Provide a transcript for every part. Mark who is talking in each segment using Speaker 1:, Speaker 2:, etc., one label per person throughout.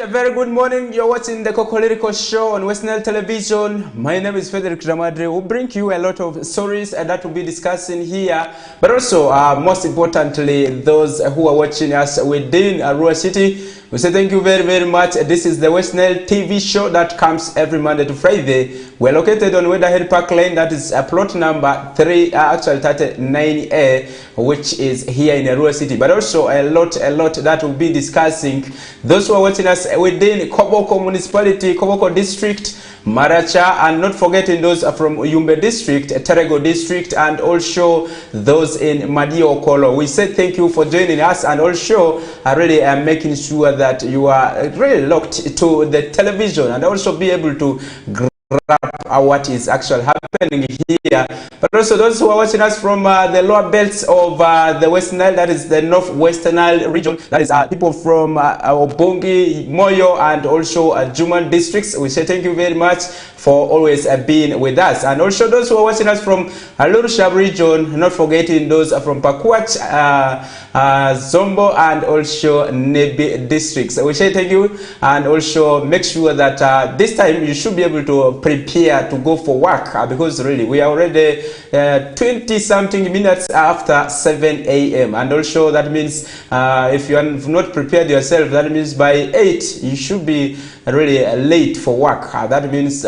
Speaker 1: A very good morning. You're watching the Kokoliriko show on Western Television. My name is Federick Dramadri. We'll bring you a lot of stories that we'll be discussing here. But also, most importantly, those who are watching us within Arua City, we say thank you very, very much. This is the Western TV show that comes every Monday to Friday. We're located on Weatherhead Park Lane. That is plot number 39A, which is here in Arua City. But also a lot that we'll be discussing. Those who are watching us within Koboko Municipality, Koboko District, Maracha, and not forgetting those from Uyumbe District, Terego District, and also those in Madio Okolo. We say thank you for joining us, and also I really am making sure that you are really locked to the television and also be able to grab what is actually happening here. But also those who are watching us from the lower belts of the Western Nile, that is the Northwestern Nile region, that is people from Obongi, Moyo, and also Juman districts. We say thank you very much for always being with us. And also those who are watching us from Alurushab region, not forgetting those from Pakwach, Zombo, and also Nebi districts. We say thank you, and also make sure that this time you should be able to prepare to go for work, because really we are already 20 something minutes after 7 a.m. and also that means if you have not prepared yourself, that means by 8 you should be really late for work. That means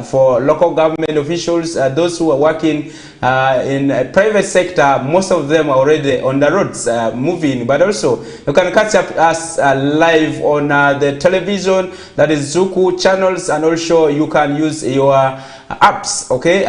Speaker 1: for local government officials, those who are working in a private sector, most of them are already on the roads moving. But also you can catch up us live on the television, that is Zuku channels, and also you can use your apps, okay,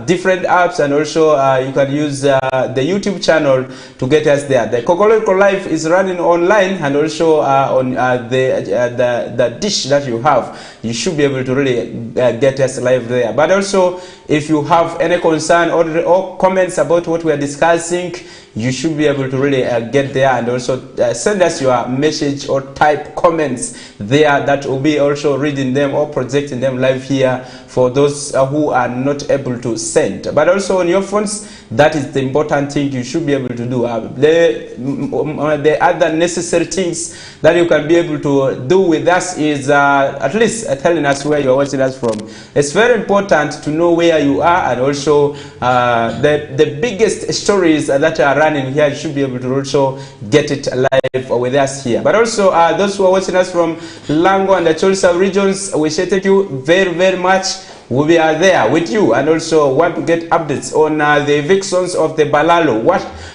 Speaker 1: different apps, and also you can use the YouTube channel to get us there. The Kokoliriko Live is running online, and also on the dish that you have, you should be able to really get us live there. But also, if you have any concern or comments about what we are discussing, you should be able to really get there, and also send us your message or type comments there, that will be also reading them or projecting them live here for those who are not able to send. But also on your phones, that is the important thing you should be able to do. The other necessary things that you can be able to do with us is at least telling us where you are watching us from. It's very important to know where you are, and also the biggest stories that are running here, you should be able to also get it live with us here. But also those who are watching us from Lango and the Cholsa regions, we say thank you very, very much. We are there with you, and also want to get updates on the evictions of the Balalo.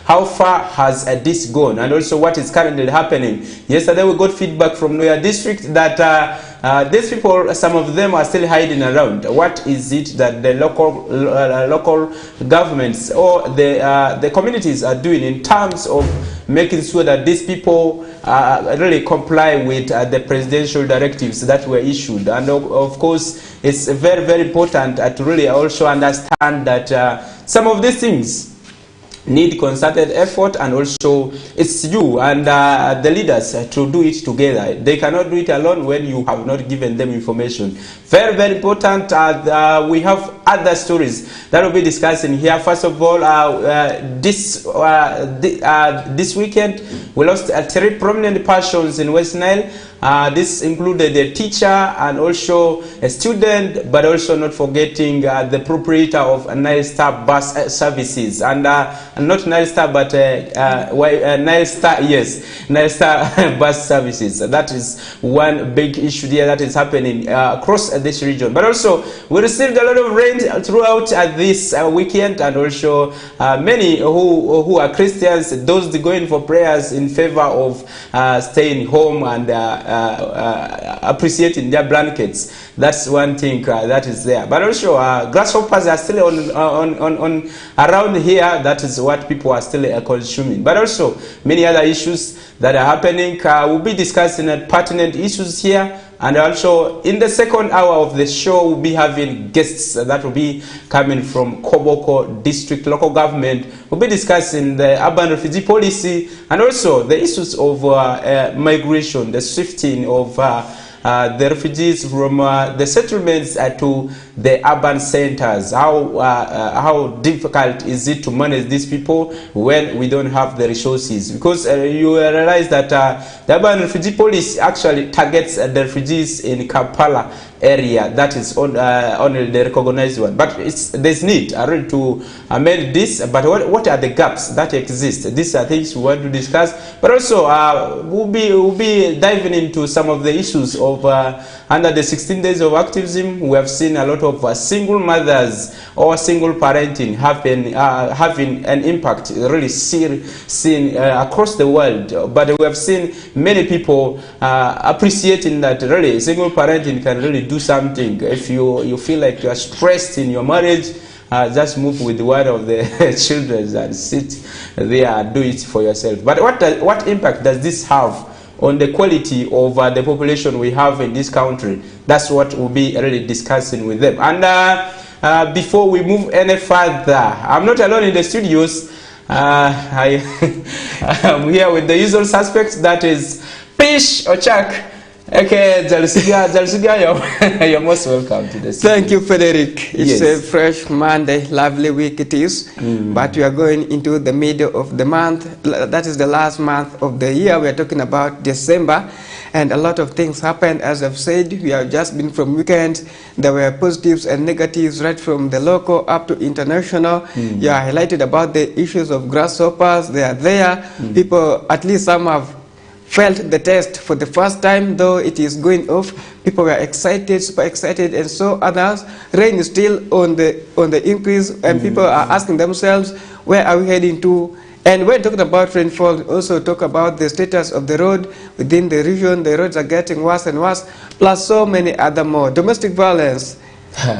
Speaker 1: How far has this gone, and also what is currently happening? Yesterday we got feedback from Noya district that these people, some of them are still hiding around. What is it that the local governments or the communities are doing in terms of making sure that these people really comply with the presidential directives that were issued? And of course, it's very, very important to really also understand that some of these things need concerted effort, and also it's you and the leaders to do it together. They cannot do it alone when you have not given them information. Very, very important. We have other stories that we'll be discussing here. First of all, this weekend we lost 3 prominent persons in West Nile. This included a teacher and also a student, but also not forgetting the proprietor of Nile Star bus services, and not Nile Star, but Nile Star, yes, Nile Star bus services. That is one big issue there that is happening across this region. But also, we received a lot of rain throughout this weekend, and also many who are Christians, those going for prayers in favor of staying home and appreciating their blankets. That's one thing that is there. But also grasshoppers are still on around here. That is what people are still consuming. But also many other issues that are happening. We'll be discussing pertinent issues here. And also in the second hour of the show, we'll be having guests that will be coming from Koboko District Local Government. We'll be discussing the urban refugee policy, and also the issues of migration, the shifting of the refugees from the settlements to the urban centers. How difficult is it to manage these people when we don't have the resources? Because you realize that the urban refugee policy actually targets the refugees in Kampala area. That is only the recognized one. But there's need really to amend this. But what are the gaps that exist? These are things we want to discuss. But also we'll be diving into some of the issues of under the 16 days of activism. We have seen a lot of single mothers or single parenting having an impact really seen across the world. But we have seen many people appreciating that really single parenting can really do something. If you feel like you are stressed in your marriage, just move with one of the children and sit there and do it for yourself. But what impact does this have on the quality of the population we have in this country? That's what we'll be really discussing with them. And before we move any further, I'm not alone in the studios. I am here with the usual suspects, that is Pish or Chuck. Okay, Jalsuga, you're most welcome to this.
Speaker 2: Thank you, Federick. It's
Speaker 1: Yes.
Speaker 2: a fresh Monday, lovely week it is. But we are going into the middle of the month. That is the last month of the year. We are talking about December. And a lot of things happened. As I've said, we have just been from weekend. There were positives and negatives right from the local up to international. You are highlighted about the issues of grasshoppers. They are there. People, at least some have felt the test for the first time, though it is going off. People were excited, super excited, and so others. Rain is still on the increase, and people are asking themselves, where are we heading to? And when talking about rainfall, also talk about the status of the road within the region. The roads are getting worse and worse, plus so many other more. Domestic violence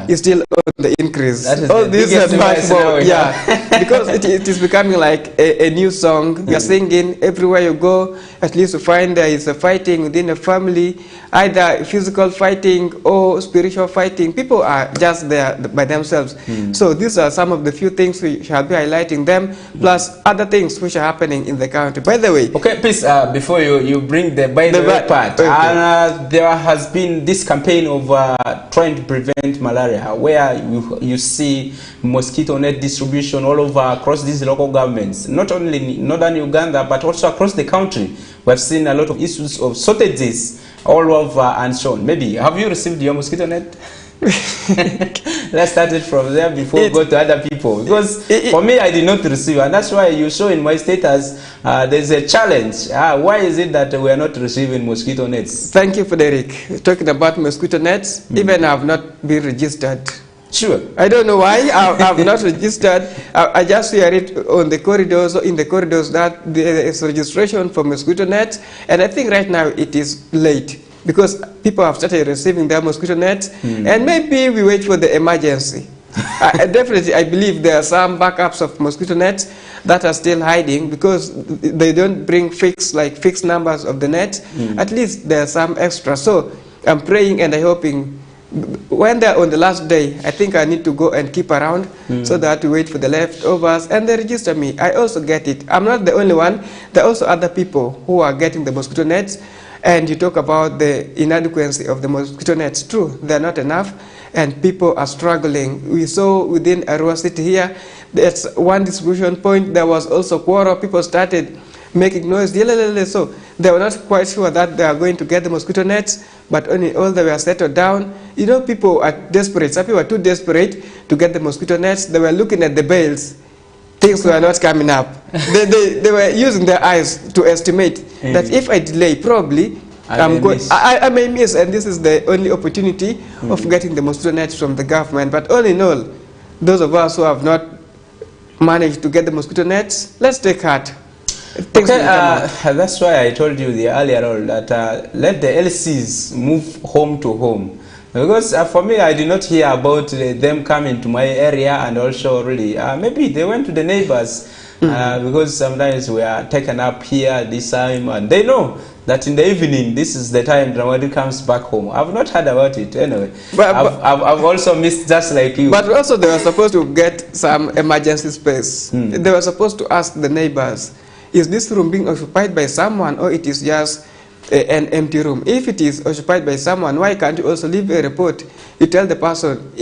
Speaker 2: is still on the increase.
Speaker 1: That is
Speaker 2: all
Speaker 1: the
Speaker 2: these
Speaker 1: biggest
Speaker 2: are much
Speaker 1: device
Speaker 2: more,
Speaker 1: now,
Speaker 2: yeah, because it is becoming like a new song. We are singing everywhere you go. At least you find there is a fighting within a family, either physical fighting or spiritual fighting. People are just there by themselves. So these are some of the few things we shall be highlighting them, plus other things which are happening in the country. By the way,
Speaker 1: okay, please, before you bring the by the way part,
Speaker 2: okay.
Speaker 1: there has been this campaign of trying to prevent malaria, where you see mosquito net distribution all over across these local governments, not only in northern Uganda but also across the country. We have seen a lot of issues of shortages all over and so on. Maybe have you received your mosquito net? Let's start it from there before we go to other people, because for me I did not receive, and that's why you show in my status there's a challenge. Why is it that we are not receiving mosquito nets?
Speaker 2: Thank you, Federick. Talking about mosquito nets, even I have not been registered.
Speaker 1: Sure.
Speaker 2: I don't know why I've not registered. I just hear it on the corridors, or in the corridors, that there is registration for mosquito nets, and I think right now it is late, because people have started receiving their mosquito nets, and maybe we wait for the emergency. Definitely, I believe there are some backups of mosquito nets that are still hiding, because they don't bring fixed numbers of the net. At least there are some extra. So I'm praying and I'm hoping when they're on the last day, I think I need to go and keep around so that we wait for the leftovers and they register me. I also get it. I'm not the only one. There are also other people who are getting the mosquito nets. And you talk about the inadequacy of the mosquito nets. True, they're not enough, and people are struggling. We saw within Arua City here, there's one distribution point. There was also quarrel. People started making noise. So they were not quite sure that they are going to get the mosquito nets, but only all they were settled down. You know, people are desperate. Some people were too desperate to get the mosquito nets. They were looking at the bales. Things were not coming up. They were using their eyes to estimate that if I delay, probably I may miss, and this is the only opportunity of getting the mosquito nets from the government. But all in all, those of us who have not managed to get the mosquito nets, let's take heart. Okay,
Speaker 1: that's why I told you earlier on that let the LCs move home to home. Because for me, I did not hear about them coming to my area, and also really, maybe they went to the neighbors, because sometimes we are taken up here this time, and they know that in the evening, this is the time Dramadri comes back home. I've not heard about it anyway. I've also missed, just like you.
Speaker 2: But also they were supposed to get some emergency space. They were supposed to ask the neighbors, is this room being occupied by someone, or it is just an empty room. If it is occupied by someone, why can't you also leave a report? You tell the person,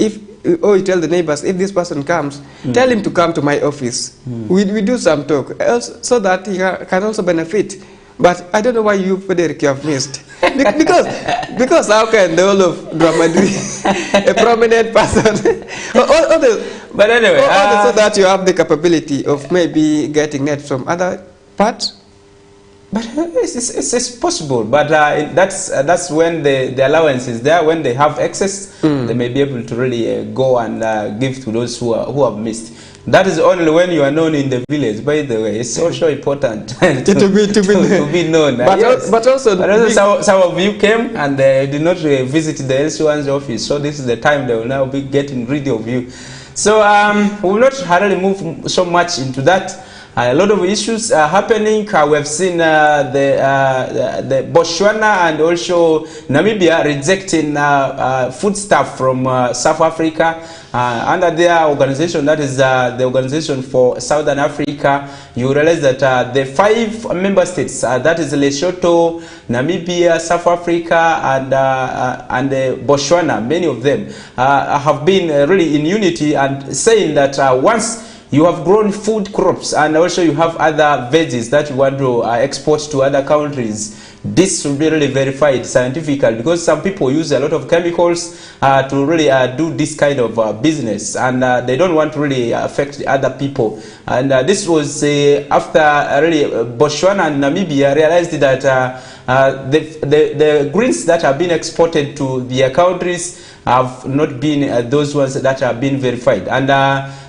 Speaker 2: or you tell the neighbors, if this person comes, tell him to come to my office. We do some talk, so that he can also benefit. But I don't know why you, Federick, you have missed. because how can the whole of Dramadri, a prominent person,
Speaker 1: but anyway,
Speaker 2: so that you have the capability of maybe getting net from other parts?
Speaker 1: But it's possible, but that's when the allowance is there. When they have excess, they may be able to really go and give to those who have missed. That is only when you are known in the village. By the way, it's also important to be known.
Speaker 2: But,
Speaker 1: yes.
Speaker 2: but also
Speaker 1: some of you came and did not visit the LC1's office, so this is the time they will now be getting rid of you. So we will not hardly move so much into that. A lot of issues are happening. We have seen the Botswana and also Namibia rejecting foodstuff from South Africa under their organization, that is the Organization for Southern Africa. You realize that the 5 member states, that is Lesotho, Namibia, South Africa, and Botswana, many of them have been really in unity and saying that once you have grown food crops and also you have other veggies that you want to export to other countries, this should be really verified scientifically, because some people use a lot of chemicals to really do this kind of business, and they don't want to really affect the other people. And this was after really Botswana and Namibia realized that the greens that have been exported to their countries have not been those ones that have been verified, and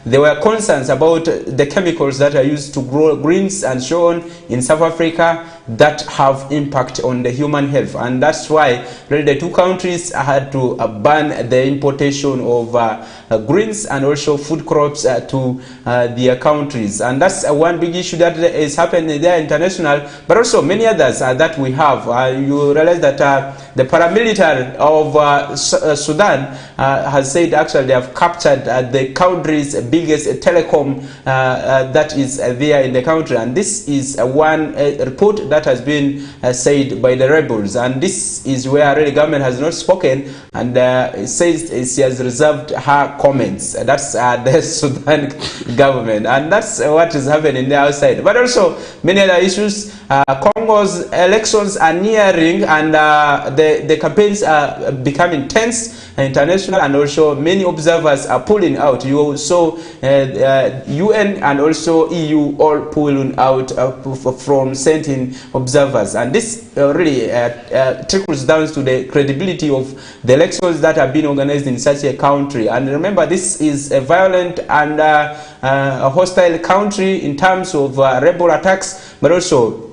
Speaker 1: there were concerns about the chemicals that are used to grow greens and so on in South Africa that have impact on the human health, and that's why really the 2 countries had to ban the importation of greens and also food crops to their countries. And that's one big issue that is happening there international, but also many others that we have. You realize that the paramilitary of Sudan has said actually they have captured the country's biggest telecom that is there in the country, and this is one report that has been said by the rebels, and this is where really government has not spoken, and it says she has reserved her comments. That's the Sudan government, and that's what is happening there outside. But also many other issues. Congo's elections are nearing, and the campaigns are becoming tense international, and also many observers are pulling out. You saw UN and also EU all pulling out from sending observers, and this really trickles down to the credibility of the elections that have been organized in such a country. And remember, this is a violent and a hostile country in terms of rebel attacks, but also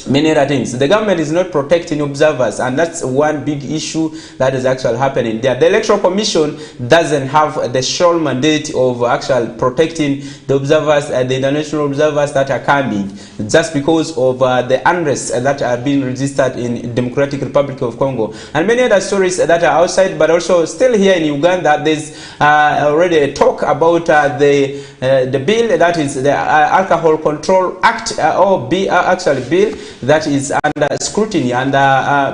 Speaker 1: many other things. The government is not protecting observers, and that's one big issue that is actually happening there. The Electoral Commission doesn't have the sole mandate of actually protecting the observers, the international observers that are coming, just because of the unrest that are being registered in Democratic Republic of Congo, and many other stories that are outside. But also still here in Uganda, there's already a talk about the bill, that is the Alcohol Control Act, or actually bill that is under scrutiny, and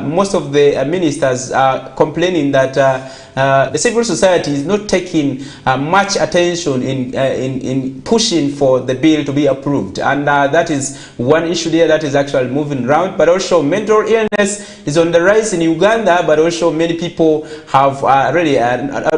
Speaker 1: most of the ministers are complaining that the civil society is not taking much attention in pushing for the bill to be approved, and that is one issue there that is actually moving around. But also mental illness is on the rise in Uganda, but also many people have really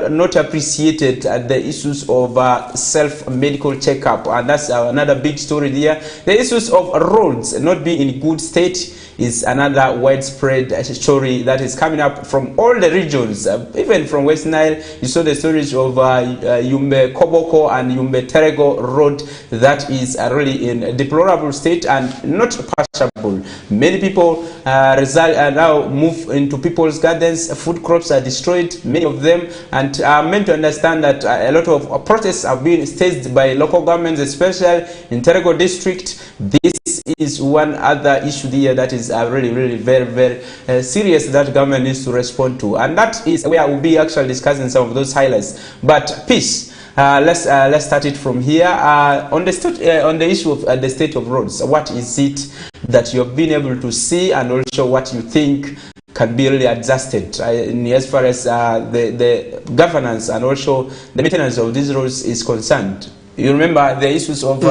Speaker 1: not appreciated the issues of self-medical checkup, and that's another big story there. The issues of roads not being in good state is another widespread story that is coming up from all the regions, even from West Nile. You saw the stories of Yumbe Koboko and Yumbe Terego road that is really in a deplorable state and not passable. Many people now move into people's gardens. Food crops are destroyed, many of them, and are meant to understand that a lot of protests have been staged by local governments, especially in Terego district. This is one other issue there that is really very serious that government needs to respond to, and that is where we'll be actually discussing some of those highlights. But peace, let's start it from here. On the issue of the state of roads, what is it that you have been able to see, and also what you think can be really adjusted as far as the governance and also the maintenance of these roads is concerned? You remember the issues of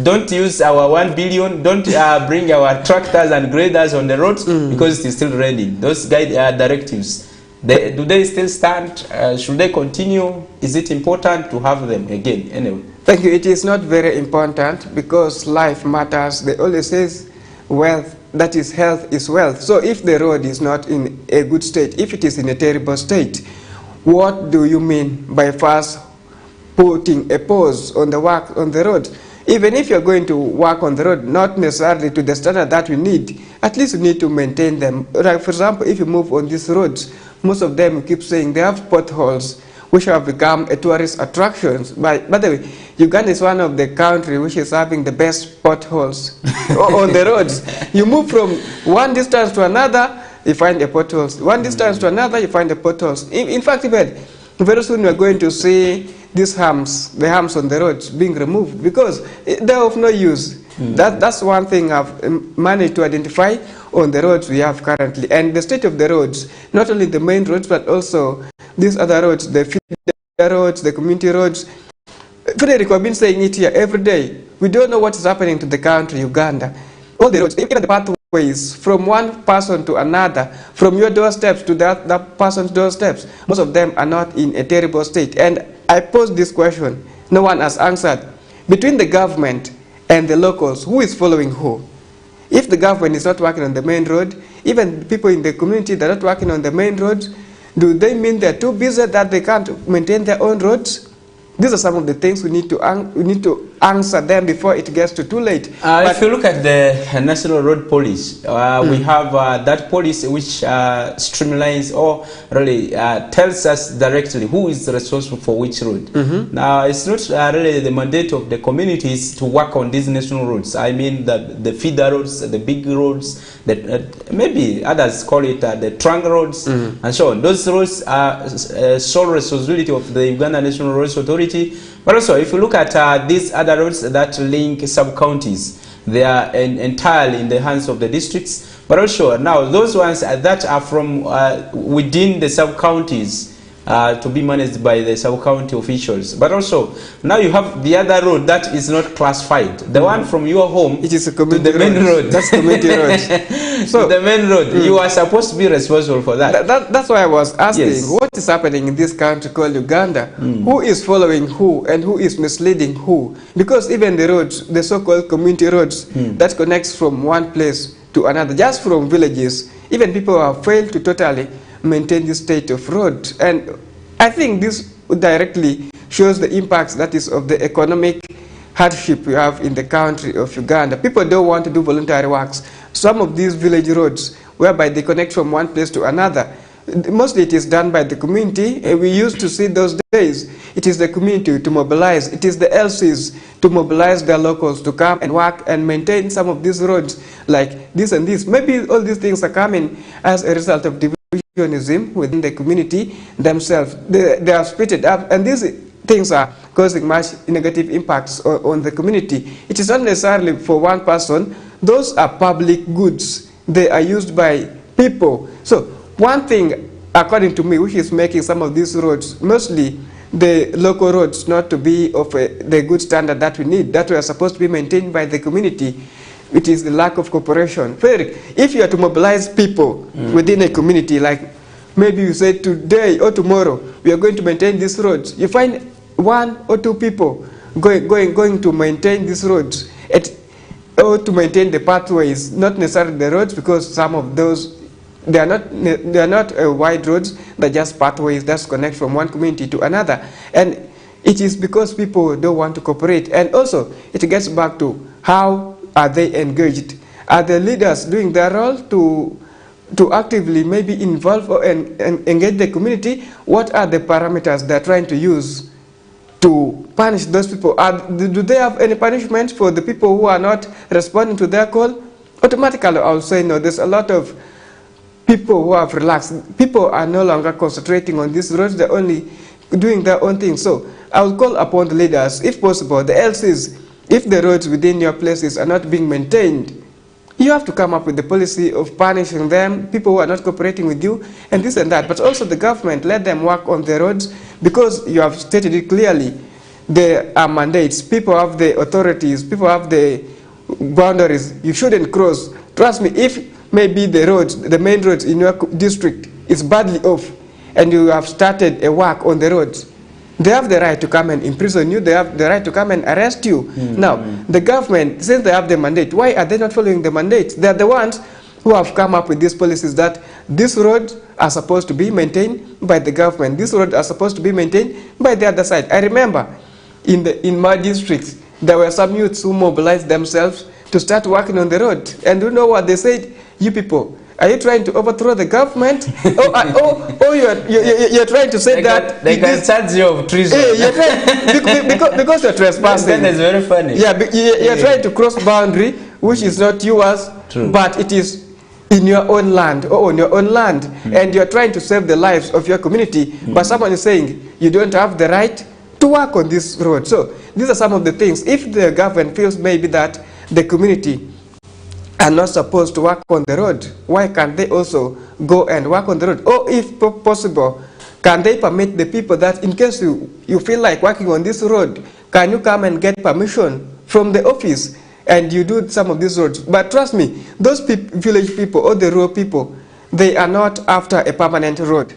Speaker 1: don't use our 1 billion, don't bring our tractors and graders on the roads because it is still raining. Those directives, do they still stand? Should they continue? Is it important to have them again? Anyway.
Speaker 2: Thank you. It is not very important because life matters. They always say wealth, that is health is wealth. So if the road is not in a good state, if it is in a terrible state, what do you mean by first putting a pause on the work on the road? Even if you're going to work on the road, not necessarily to the standard that we need, at least you need to maintain them. Like for example, if you move on these roads, most of them keep saying they have potholes, which have become a tourist attraction. By the way, Uganda is one of the countries which is having the best potholes on the roads. You move from one distance to another, you find the potholes. One distance to another, you find the potholes. In fact, even very soon we're going to see these humps, the humps on the roads being removed because they're of no use. That's one thing I've managed to identify on the roads we have currently. And the state of the roads, not only the main roads, but also these other roads, the feeder roads, the community roads. Federick, I've been saying it here every day. We don't know what is happening to the country, Uganda. All the roads, even the pathways, from one person to another, from your doorsteps to that person's doorsteps, most of them are not in a terrible state. And I posed this question, no one has answered. Between the government and the locals, who is following who? If the government is not working on the main road, even people in the community that are not working on the main roads, do they mean they're too busy that they can't maintain their own roads? These are some of the things we need to answer them before it gets too late.
Speaker 1: If you look at the National Road Police, we have that policy which streamlines or really tells us directly who is responsible for which road. Now, it's not really the mandate of the communities to work on these national roads. I mean the feeder roads, the big roads, maybe others call it the trunk roads and so on. Those roads are sole responsibility of the Uganda National Roads Authority. But also, if you look at these other roads that link sub-counties, they are entirely in the hands of the districts. But also, now, those ones that are from within the sub-counties to be managed by the sub-county officials. But also, now you have the other road that is not classified. The one from your home
Speaker 2: it is a
Speaker 1: to the main road.
Speaker 2: That's community road.
Speaker 1: So the main road, you are supposed to be responsible for that.
Speaker 2: That's why I was asking,
Speaker 1: Yes.
Speaker 2: what is happening in this country called Uganda? Who is following who and who is misleading who? Because even the roads, the so-called community roads that connects from one place to another, just from villages, even people have failed to totally maintain this state of road. And I think this directly shows the impacts that is of the economic hardship we have in the country of Uganda. People don't want to do voluntary works. Some of these village roads, whereby they connect from one place to another, mostly it is done by the community. We used to see those days, it is the community to mobilize, it is the LCs to mobilize their locals to come and work and maintain some of these roads like this and this. Maybe all these things are coming as a result of divisionism within the community themselves. They are split up, and these things are causing much negative impacts on the community. It is not necessarily for one person. Those are public goods. They are used by people. So one thing, according to me, which is making some of these roads, mostly the local roads, not to be of the good standard that we need, that we are supposed to be maintained by the community, it is the lack of cooperation. Federick, if you are to mobilize people within a community, like maybe you say today or tomorrow, we are going to maintain these roads, you find one or two people going to maintain these roads, or to maintain the pathways, not necessarily the roads, because some of those, they are not wide roads, they're just pathways that connect from one community to another. And it is because people don't want to cooperate. And also, it gets back to how are they engaged? Are the leaders doing their role to actively maybe involve and engage the community? What are the parameters they're trying to use to punish those people? Do they have any punishment for the people who are not responding to their call? Automatically, I'll say no. There's a lot of people who have relaxed. People are no longer concentrating on these roads. They're only doing their own thing. So I will call upon the leaders, if possible, the LCs, if the roads within your places are not being maintained, you have to come up with the policy of punishing them, people who are not cooperating with you, and this and that. But also the government, let them work on the roads, because you have stated it clearly. There are mandates, people have the authorities, people have the boundaries, you shouldn't cross. Trust me, if maybe the roads, the main roads in your district is badly off, and you have started a work on the roads, they have the right to come and imprison you, they have the right to come and arrest you. Now, the government, since they have the mandate, why are they not following the mandate? They are the ones who have come up with these policies that these roads are supposed to be maintained by the government, these roads are supposed to be maintained by the other side. I remember in my district, there were some youths who mobilized themselves to start working on the road. And you know what they said? You people, are you trying to overthrow the government? You're trying to say that
Speaker 1: they can charge you of treason.
Speaker 2: You're trying, because you're trespassing.
Speaker 1: That is very funny.
Speaker 2: Yeah, you're trying to cross boundary, which is not yours, but it is in your own land, or on your own land, and you're trying to save the lives of your community, but someone is saying you don't have the right to work on this road. So these are some of the things. If the government feels maybe that the community are not supposed to work on the road, why can't they also go and work on the road? Or if possible, can they permit the people that in case you feel like working on this road, can you come and get permission from the office and you do some of these roads? But trust me, those village people or the rural people, they are not after a permanent road.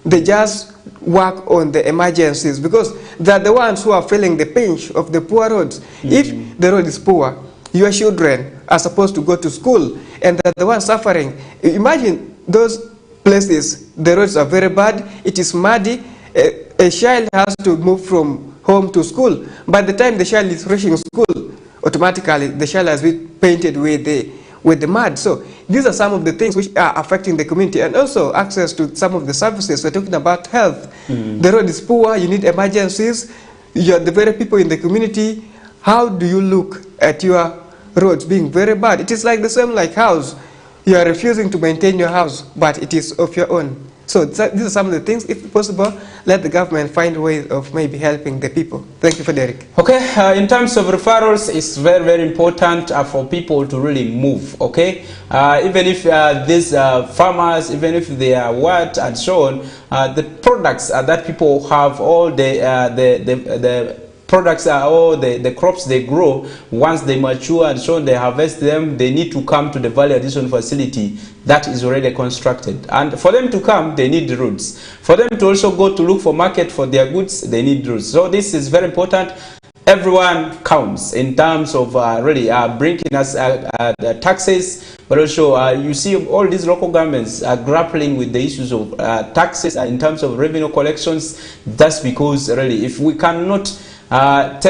Speaker 2: They just work on the emergencies, because they're the ones who are feeling the pinch of the poor roads. If the road is poor, your children are supposed to go to school, and they're the ones suffering. Imagine those places, the roads are very bad, it is muddy, a child has to move from home to school. By the time the child is reaching school, automatically the child has been painted with the mud. So these are some of the things which are affecting the community, and also access to some of the services. We're talking about health. The road is poor, you need emergencies, you're the very people in the community. How do you look at your roads being very bad? It is like the same like house. You are refusing to maintain your house, but it is of your own. So these are some of the things. If possible, let the government find ways of maybe helping the people. Thank you, Federick.
Speaker 1: Okay, in terms of referrals, it's very, very important for people to really move, okay? Even if these farmers, even if they are what and so on, the products that people have, all the products are all the crops they grow, once they mature and so on, they harvest them, they need to come to the value addition facility that is already constructed. And for them to come, they need roads. For them to also go to look for market for their goods, they need roads. So this is very important. Everyone counts in terms of really bringing us taxes, but also you see all these local governments are grappling with the issues of taxes in terms of revenue collections. That's because really, if we cannot make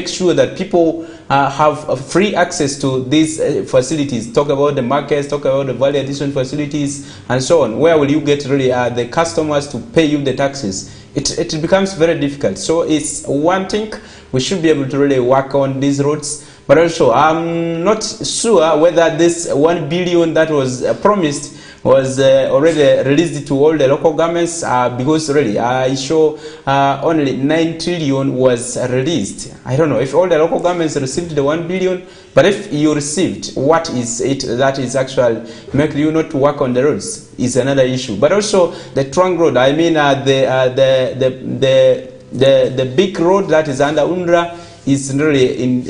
Speaker 1: sure that people have free access to these facilities, talk about the markets, talk about the value addition facilities and so on, where will you get really the customers to pay you the taxes? It becomes very difficult. So it's one thing, we should be able to really work on these roads, but also I'm not sure whether this 1 billion that was promised was already released to all the local governments, because really I show only 9 trillion was released. I don't know if all the local governments received the 1 billion, but if you received, what is it that is actually making you not to work on the roads is another issue. But also the trunk road, I mean the big road that is under UNRWA is really in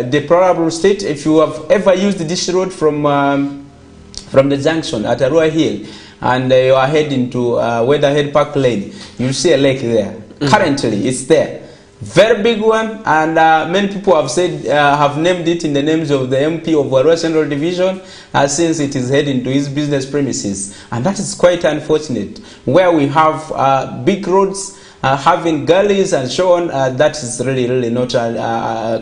Speaker 1: deplorable state. If you have ever used this road from the junction at Arua Hill and you are heading to Weatherhead Park Lane, you see a lake there. Currently, it's there. Very big one, and many people have said, have named it in the names of the MP of Arua Central Division, since it is heading to his business premises. And that is quite unfortunate, where we have big roads, having gullies and so on. That is really not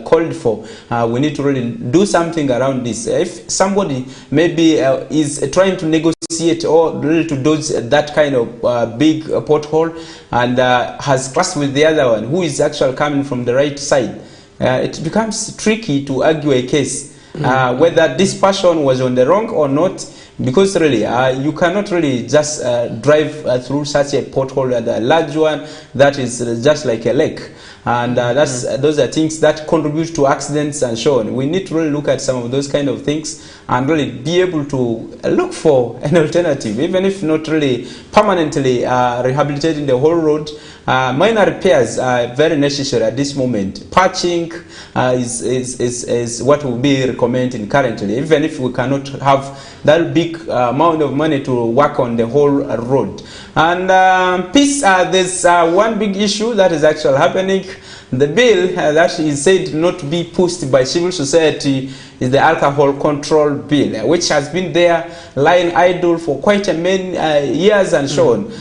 Speaker 1: called for. We need to really do something around this. If somebody maybe is trying to negotiate or really to dodge that kind of big pothole and has crossed with the other one who is actually coming from the right side, it becomes tricky to argue a case whether this person was on the wrong or not, because really you cannot really just drive through such a pothole, a large one that is just like a lake. And those are things that contribute to accidents and so on. We need to really look at some of those kind of things and really be able to look for an alternative, even if not really permanently rehabilitating the whole road. Minor repairs are very necessary at this moment. Patching is what will be recommended currently, even if we cannot have that big amount of money to work on the whole road. And peace, there's one big issue that is actually happening. The bill that is said not to be pushed by civil society is the alcohol control bill, which has been there lying idle for quite a many years and so on.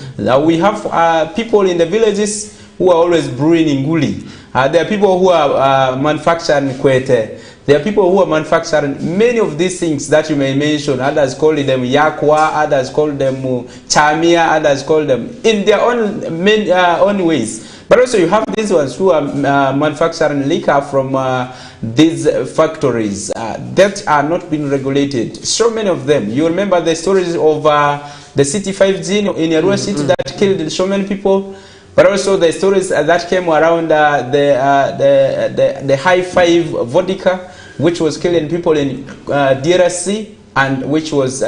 Speaker 1: We have people in the villages who are always brewing inguli. There are people who are manufacturing kwete. There are people who are manufacturing many of these things that you may mention. Others call them yakwa, others call them chamia, others call them in their own ways. But also you have these ones who are manufacturing liquor from these factories that are not being regulated. So many of them. You remember the stories of the City 5G in Arua City that killed so many people. But also the stories that came around the High Five vodka, which was killing people in DRC, and which was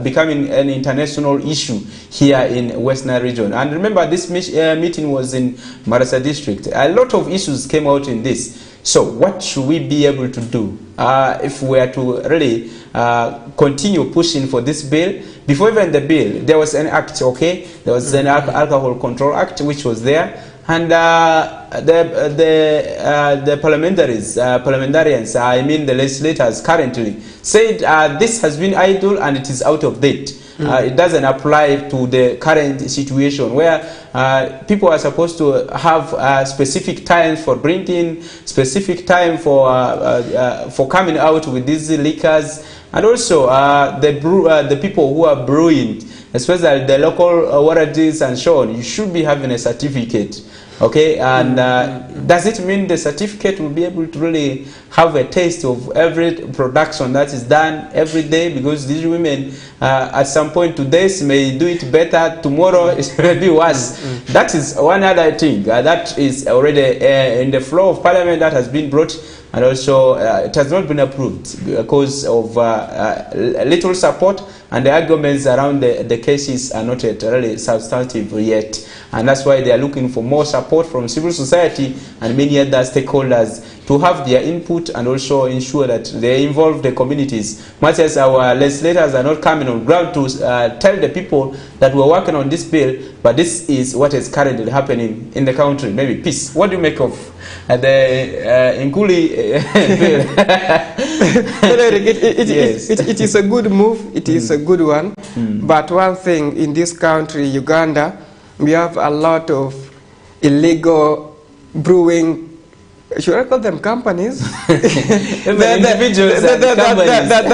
Speaker 1: becoming an international issue here in Western region. And remember, this meeting was in Marasa district. A lot of issues came out in this. So what should we be able to do if we are to really continue pushing for this bill? Before even the bill, there was an act, okay? There was an Alcohol Control Act which was there. And the parliamentarians, I mean the legislators currently, said this has been idle and it is out of date. It doesn't apply to the current situation where people are supposed to have specific times for drinking, specific time for coming out with these liquors, and also the people who are brewing, especially the local warranties and so on. You should be having a certificate. Okay, and does it mean the certificate will be able to really have a taste of every production that is done every day? Because these women at some point today may do it better, tomorrow it may be worse. That is one other thing that is already in the floor of parliament that has been brought, and also it has not been approved because of little support, and the arguments around the cases are not yet really substantive yet. And that's why they are looking for more support from civil society and many other stakeholders to have their input and also ensure that they involve the communities. Much as our legislators are not coming on ground to tell the people that we're working on this bill, but this is what is currently happening in the country. Maybe peace. What do you make of the Nguli bill?
Speaker 2: It is a good move. It is a good one. But one thing in this country, Uganda, we have a lot of illegal brewing. Should I call them companies? They're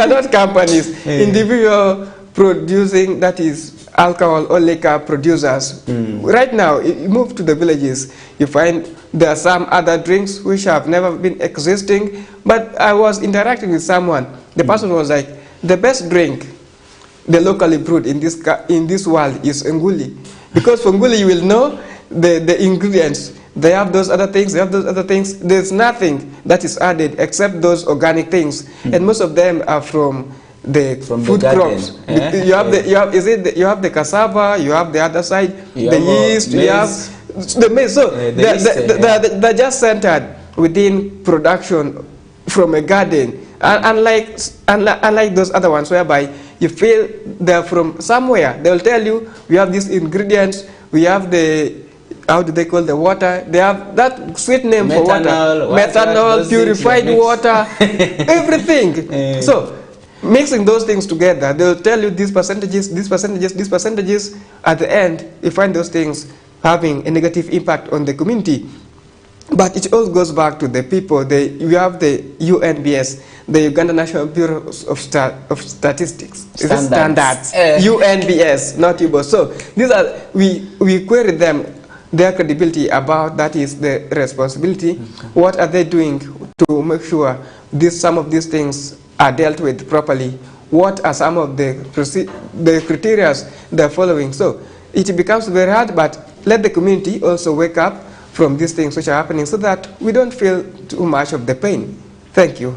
Speaker 2: not companies. Individual producing, that is alcohol or liquor producers. Right now, you move to the villages, you find there are some other drinks which have never been existing. But I was interacting with someone. The person was like, the best drink the locally brewed in this world is nguli. Because for nguli, you will know the ingredients. They have those other things, they have those other things. There's nothing that is added except those organic things. And most of them are from the food crops. You have the cassava, you have the other side, the yeast, you have the maize. So they're just centered within production from a garden. Unlike those other ones whereby you feel they're from somewhere, they'll tell you, we have these ingredients, we have the, how do they call the water? They have that sweet name for water. Methanol, purified water, everything. So, mixing those things together, they'll tell you these percentages, these percentages, these percentages. At the end, you find those things having a negative impact on the community. But it all goes back to the people. You have the UNBS, the Uganda National Bureau of Statistics. Standards. UNBS, not UBO. So these are, we query them, their credibility about that is the responsibility. What are they doing to make sure some of these things are dealt with properly? what are some of the criteria they're following. So it becomes very hard, but let the community also wake up from these things which are happening so that we don't feel too much of the pain. Thank you.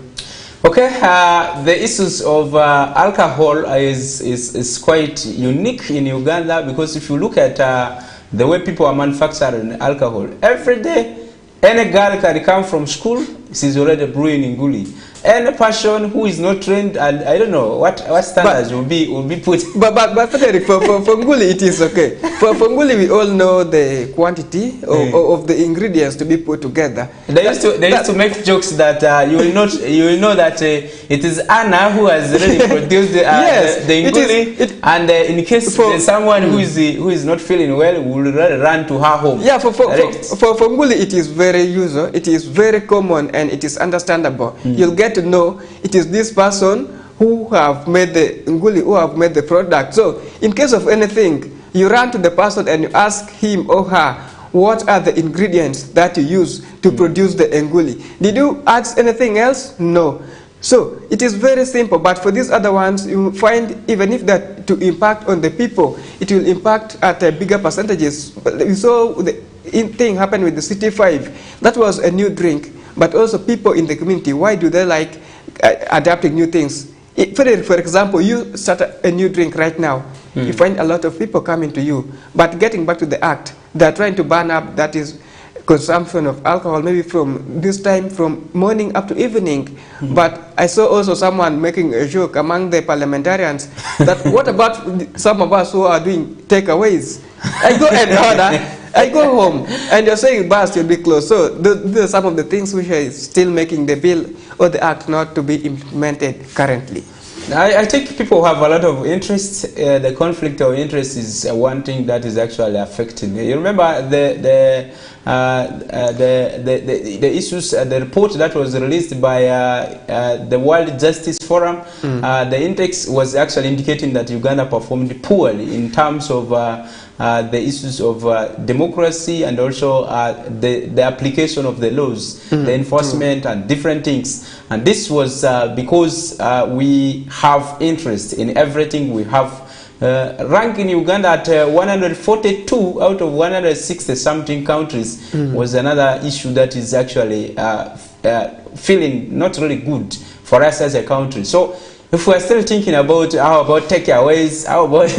Speaker 1: Okay, the issues of alcohol is quite unique in Uganda, because if you look at the way people are manufacturing alcohol, every day any girl can come from school, she's already brewing nguli. Any person who is not trained, and I don't know what standards will be put.
Speaker 2: But Federick, for nguli it is okay. For nguli we all know the quantity of the ingredients to be put together.
Speaker 1: They used to make jokes that you will know that it is Anna who has really produced the nguli, and in case there's someone who is not feeling well, will run to her home.
Speaker 2: Yeah, for nguli it is very usual, it is very common, and it is understandable. You'll get to know it is this person who have made the nguli, who have made the product. So in case of anything, you run to the person and you ask him or her, what are the ingredients that you use to produce the nguli? Did you add anything else? No. So it is very simple, but for these other ones, you find even if that to impact on the people, it will impact at bigger percentages. We saw the thing happen with the CT5. That was a new drink. But also people in the community, why do they like adapting new things? For example, you start a new drink right now, you find a lot of people coming to you. But getting back to the act, they're trying to ban up, that is consumption of alcohol, maybe from this time, from morning up to evening. But I saw also someone making a joke among the parliamentarians that what about some of us who are doing takeaways? I go and order. I go home, and you're saying bars will be closed. So these are some of the things which are still making the bill or the act not to be implemented currently.
Speaker 1: I think people have a lot of interest. The conflict of interest is one thing that is actually affecting. You remember the issues, the report that was released by the World Justice Forum. The index was actually indicating that Uganda performed poorly in terms of the issues of democracy, and also the application of the laws, the enforcement and different things. And this was because we have interest in everything. We have ranked in Uganda at 142 out of 160 something countries, was another issue that is actually feeling not really good for us as a country. So if we're still thinking about how about takeaways, how about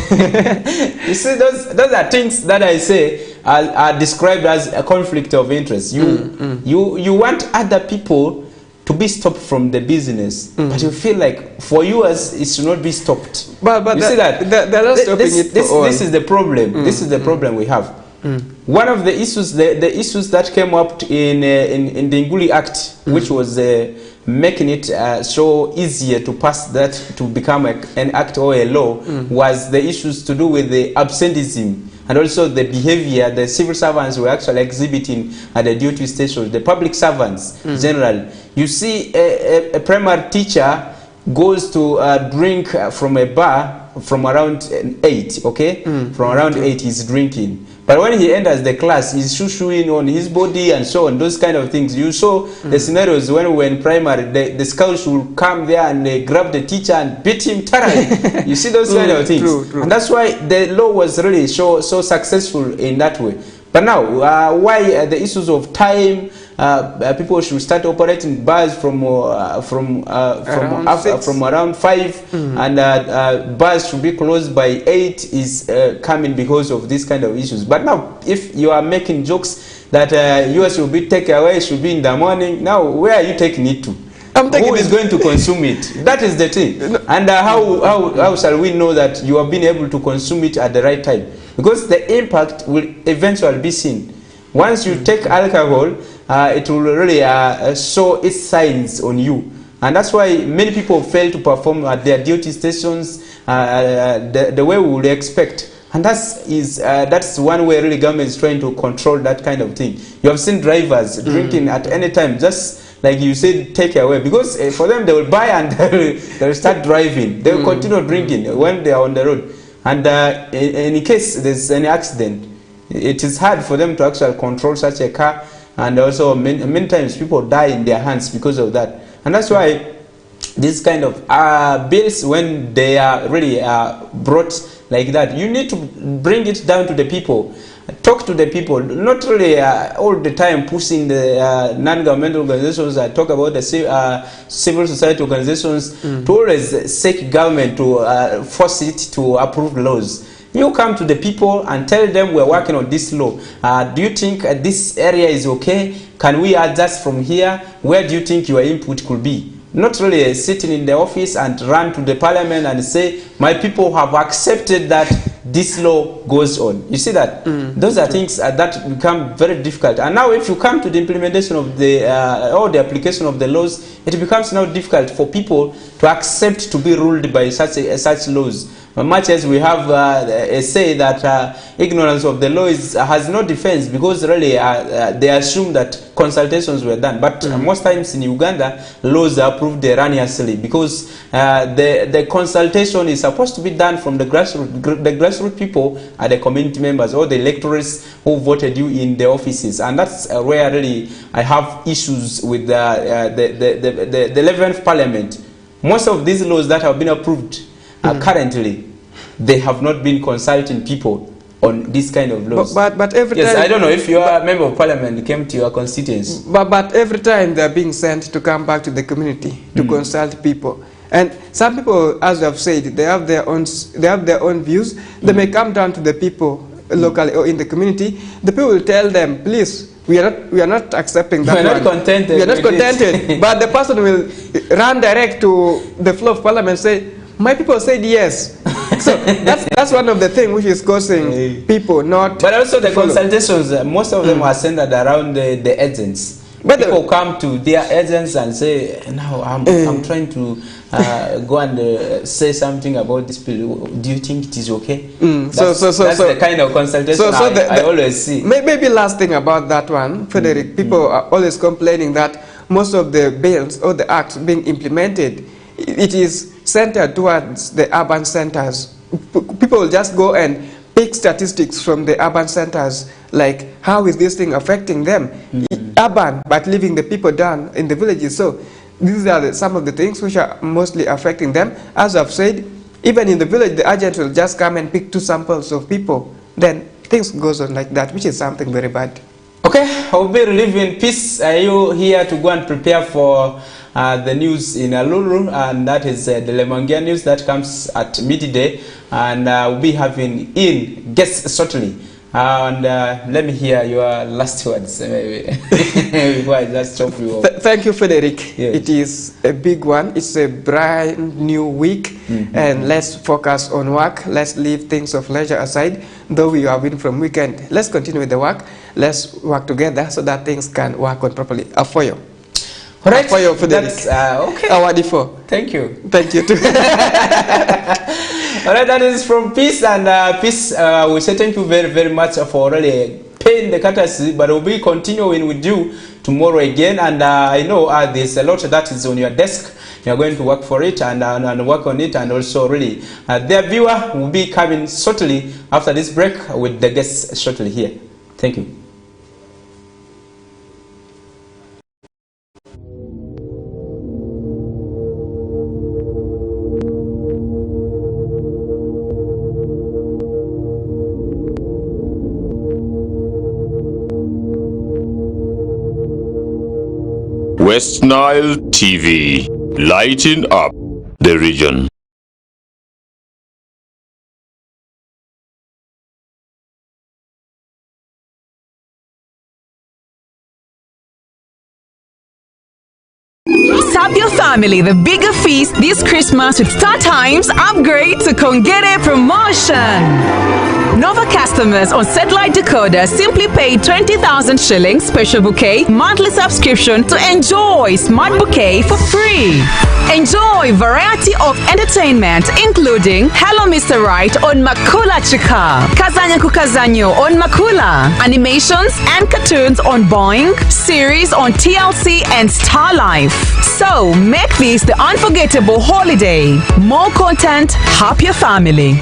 Speaker 1: you see, those are things that I say are described as a conflict of interest. You want other people to be stopped from the business, but you feel like for you as it should not be stopped.
Speaker 2: But
Speaker 1: you see that
Speaker 2: they're not stopping it.
Speaker 1: This is the problem. This is the problem we have. One of the issues, the issues that came up in the Nguli Act, which was making it so easier to pass that to become an act or a law, was the issues to do with the absenteeism and also the behavior the civil servants were actually exhibiting at the duty stations, the public servants generally. You see a primary teacher goes to drink from a bar from around 8, okay? From around 8 he's drinking. But when he enters the class, he's shoo-shooing on his body and so on, those kind of things. You saw the scenarios when we were in primary, the scouts will come there and they grab the teacher and beat him thoroughly. You see those kind of things.
Speaker 2: True.
Speaker 1: And that's why the law was really so successful in that way. But now, why the issues of time, people should start operating bars from around 5, and bars should be closed by 8 is coming because of these kind of issues. But now, if you are making jokes that yours will be takeaway, should be in the morning, now where are you taking it to? Who is going to consume it? That is the thing. And how shall we know that you have been able to consume it at the right time? Because the impact will eventually be seen. Once you take alcohol, it will really show its signs on you. And that's why many people fail to perform at their duty stations the way we would expect. And that's one way really government is trying to control that kind of thing. You have seen drivers drinking at any time, just like you said, take away. Because for them, they will buy and they will start driving. They will continue drinking when they are on the road. And in case there's any accident, it is hard for them to actually control such a car. And also many times people die in their hands because of that. And that's why These kind of bills, when they are really brought like that, you need to bring it down to the people. Talk to the people, not really all the time pushing the non-governmental organizations. I talk about the civil society organizations to always seek government to force it to approve laws. You come to the people and tell them we're working on this law. Do you think this area is okay? Can we adjust from here? Where do you think your input could be? Not really sitting in the office and run to the parliament and say, my people have accepted that this law goes on. You see that? Those are things that become very difficult. And now if you come to the implementation of the, or the application of the laws, it becomes now difficult for people to accept to be ruled by such laws. Much as we have a say that ignorance of the law has no defense, because really they assume that consultations were done. But most times in Uganda, laws are approved erroneously, because the consultation is supposed to be done from the grassroots people are the community members or the electors who voted you in the offices. And that's where really I have issues with the 11th parliament. Most of these laws that have been approved currently, they have not been consulting people on this kind of laws.
Speaker 2: But every
Speaker 1: yes,
Speaker 2: time,
Speaker 1: I don't know if you are a member of parliament, came to your constituents.
Speaker 2: But every time they are being sent to come back to the community to consult people. And some people, as I've said, they have their own views. They may come down to the people locally or in the community. The people will tell them, please, we are not accepting that.
Speaker 1: We are not contented.
Speaker 2: We are not contented. But the person will run direct to the floor of parliament and say, my people said yes. So that's one of the things which is causing people not.
Speaker 1: But also the consultations, most of them are centered around the agents. But people come to their agents and say, now I'm trying to go and say something about this bill. Do you think it is okay? That's the kind of consultation I always see.
Speaker 2: Maybe last thing about that one, Federick, people are always complaining that most of the bills or the acts being implemented, it is centered towards the urban centers. People will just go and pick statistics from the urban centers, like how is this thing affecting them? Urban, but leaving the people down in the villages. So these are some of the things which are mostly affecting them. As I've said, even in the village, the agent will just come and pick 2 samples of people. Then things goes on like that, which is something very bad.
Speaker 1: Okay, I'll be relieving peace. Are you here to go and prepare for the news in Alulu? And that is the Lemangia news that comes at midday. And we'll be having in guests certainly. And let me hear your last words before I just stop you.
Speaker 2: Thank you, Federick.
Speaker 1: Yes.
Speaker 2: It is a big one. It's a brand new week. And let's focus on work. Let's leave things of leisure aside. Though we are in from weekend, let's continue with the work. Let's work together so that things can work on properly. Afoyo.
Speaker 1: All right.
Speaker 2: Afoyo, Federick.
Speaker 1: That's okay.
Speaker 2: Awadifo.
Speaker 1: Thank you.
Speaker 2: Thank you too.
Speaker 1: All right, that is from Peace, and Peace, we say thank you very, very much for really paying the courtesy, but we'll be continuing with you tomorrow again, and I know there's a lot that is on your desk. You're going to work for it and work on it, and also really, their viewer will be coming shortly after this break with the guests shortly here. Thank you.
Speaker 3: West Nile TV, lighting up the region.
Speaker 4: Serve your family the bigger feast this Christmas with Star Times upgrade to Kongere promotion. Nova customers on satellite decoder simply pay 20,000 shillings special bouquet monthly subscription to enjoy smart bouquet for free. Enjoy variety of entertainment including Hello Mr. Right on Makula Chika, Kazanya Kukazanyo on Makula, animations and cartoons on Boeing, series on TLC and Star Life. So make this the unforgettable holiday. More content, happier family.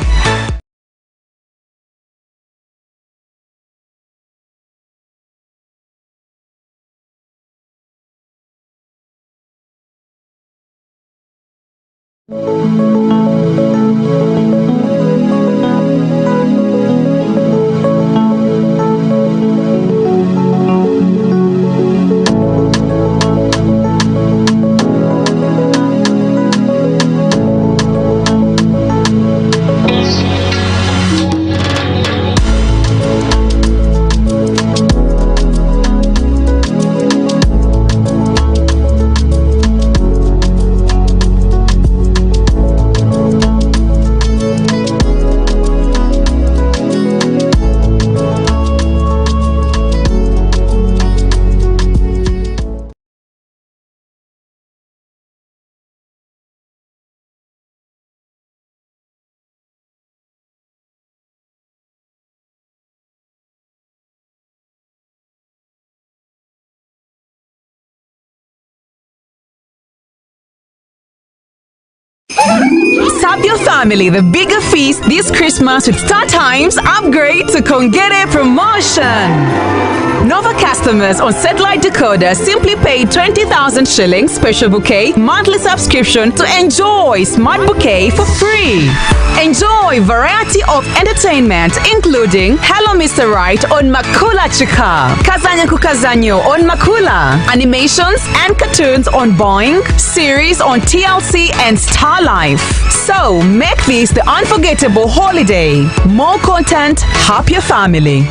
Speaker 4: Serve your family the bigger feast this Christmas with StarTimes upgrade to Kongere promotion. Nova customers on satellite decoder simply pay 20,000 shillings special bouquet monthly subscription to enjoy smart bouquet for free. Enjoy variety of entertainment including Hello Mr. Right on Makula Chika, Kazanya Kukazanyo on Makula, animations and cartoons on Boeing, series on TLC and Star Life. So make this the unforgettable holiday. More content, happier family.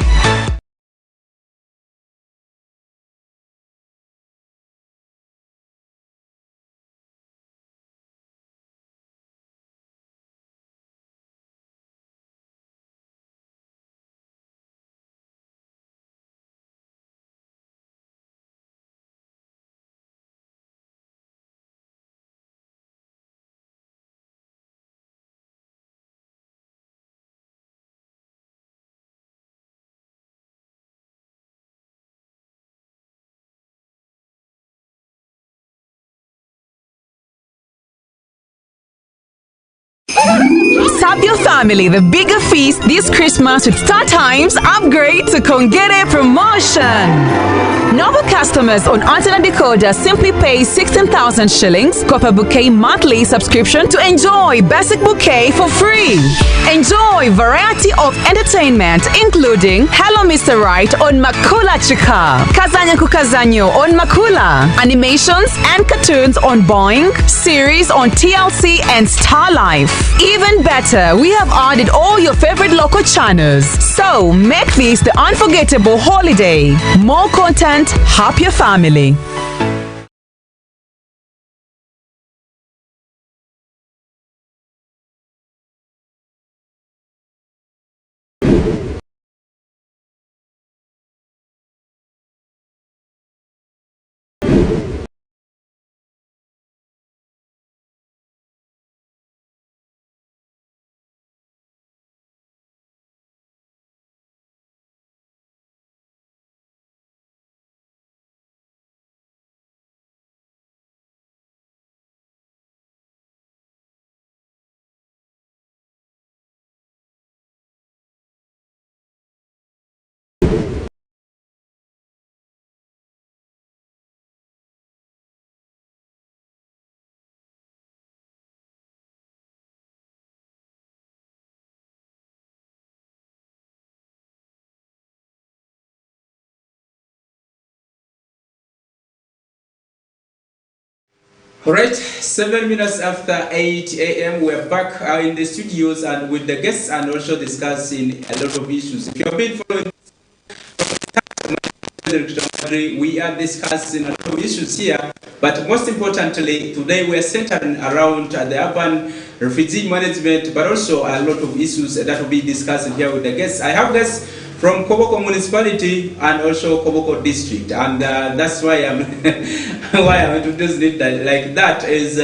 Speaker 4: Serve your family the bigger feast this Christmas with StarTimes upgrade to Kongere promotion. Nova customers on antenna decoder simply pay 16,000 shillings copper bouquet monthly subscription to enjoy basic bouquet for free. Enjoy variety of entertainment including Hello Mr. Right on Makula Chika, Kazanya Kukazanyo on Makula, animations and cartoons on Boeing, series on TLC and Star Life. Even better, we have added all your favorite local channels. So make this the unforgettable holiday. More content, happier family.
Speaker 1: Alright, 7 minutes after 8 a.m. we're back in the studios and with the guests and also discussing a lot of issues. If you have been following we are discussing a lot of issues here, but most importantly today we are centering around the urban refugee management, but also a lot of issues that will be discussed here with the guests. I have guests from Koboko municipality and also Koboko district, and that's why I'm why I'm introducing it like that. Is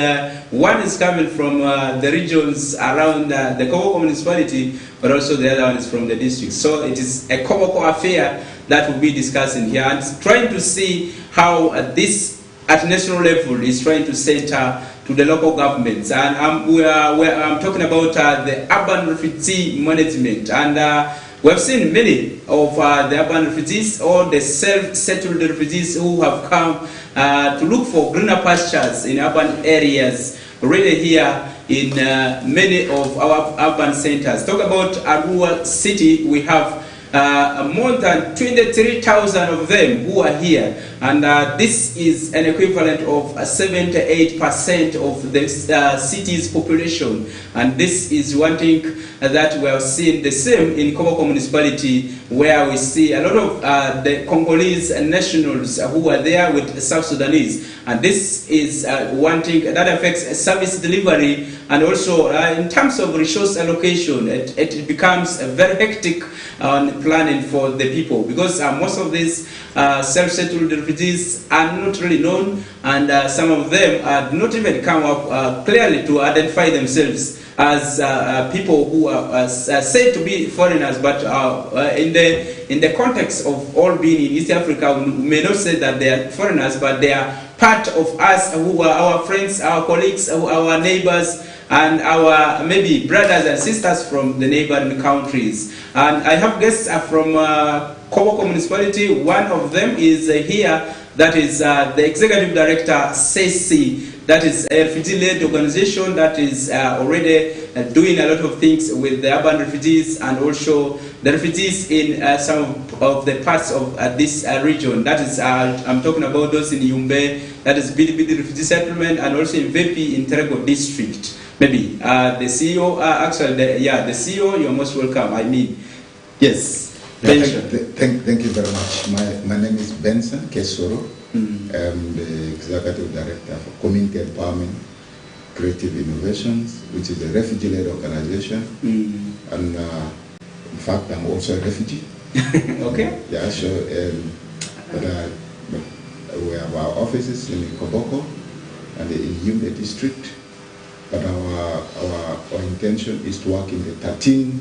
Speaker 1: one is coming from the regions around the Koboko municipality, but also the other one is from the district. So it is a Koboko affair that we'll be discussing here and trying to see how this at national level is trying to center to the local governments. And I'm talking about the urban refugee management, and we have seen many of the urban refugees or the self-settled refugees who have come to look for greener pastures in urban areas, really here in many of our urban centers. Talk about Arua city, we have more than 23,000 of them who are here, and this is an equivalent of 78% of the city's population, and this is one thing that we have seen the same in Koboko municipality, where we see a lot of the Congolese nationals who are there with South Sudanese, and this is one thing that affects service delivery, and also in terms of resource allocation, it becomes very hectic on planning for the people, because most of these self-settled refugees are not really known, and some of them do not even come up clearly to identify themselves as people who are said to be foreigners, but in the context of all being in East Africa, we may not say that they are foreigners, but they are part of us, who are our friends, our colleagues, our neighbors, and our maybe brothers and sisters from the neighboring countries. And I have guests from Koboko municipality. One of them is here, that is the executive director, SESI. That is a refugee-led organization that is already doing a lot of things with the urban refugees and also the refugees in some of the parts of this region. That is, I'm talking about those in Yumbe, that is Bidi refugee settlement, and also in Vepi in Terego district. Maybe the CEO, the CEO, you're most welcome. I mean, yes.
Speaker 5: Yeah, thank you very much. My name is Benson Kesoro. I'm the Executive Director for Community Empowerment Creative Innovations, which is a refugee-led organization. And in fact, I'm also a refugee.
Speaker 1: Okay.
Speaker 5: Yeah, so but we have our offices in Koboko and in Yumbe district. But our intention is to work in the 13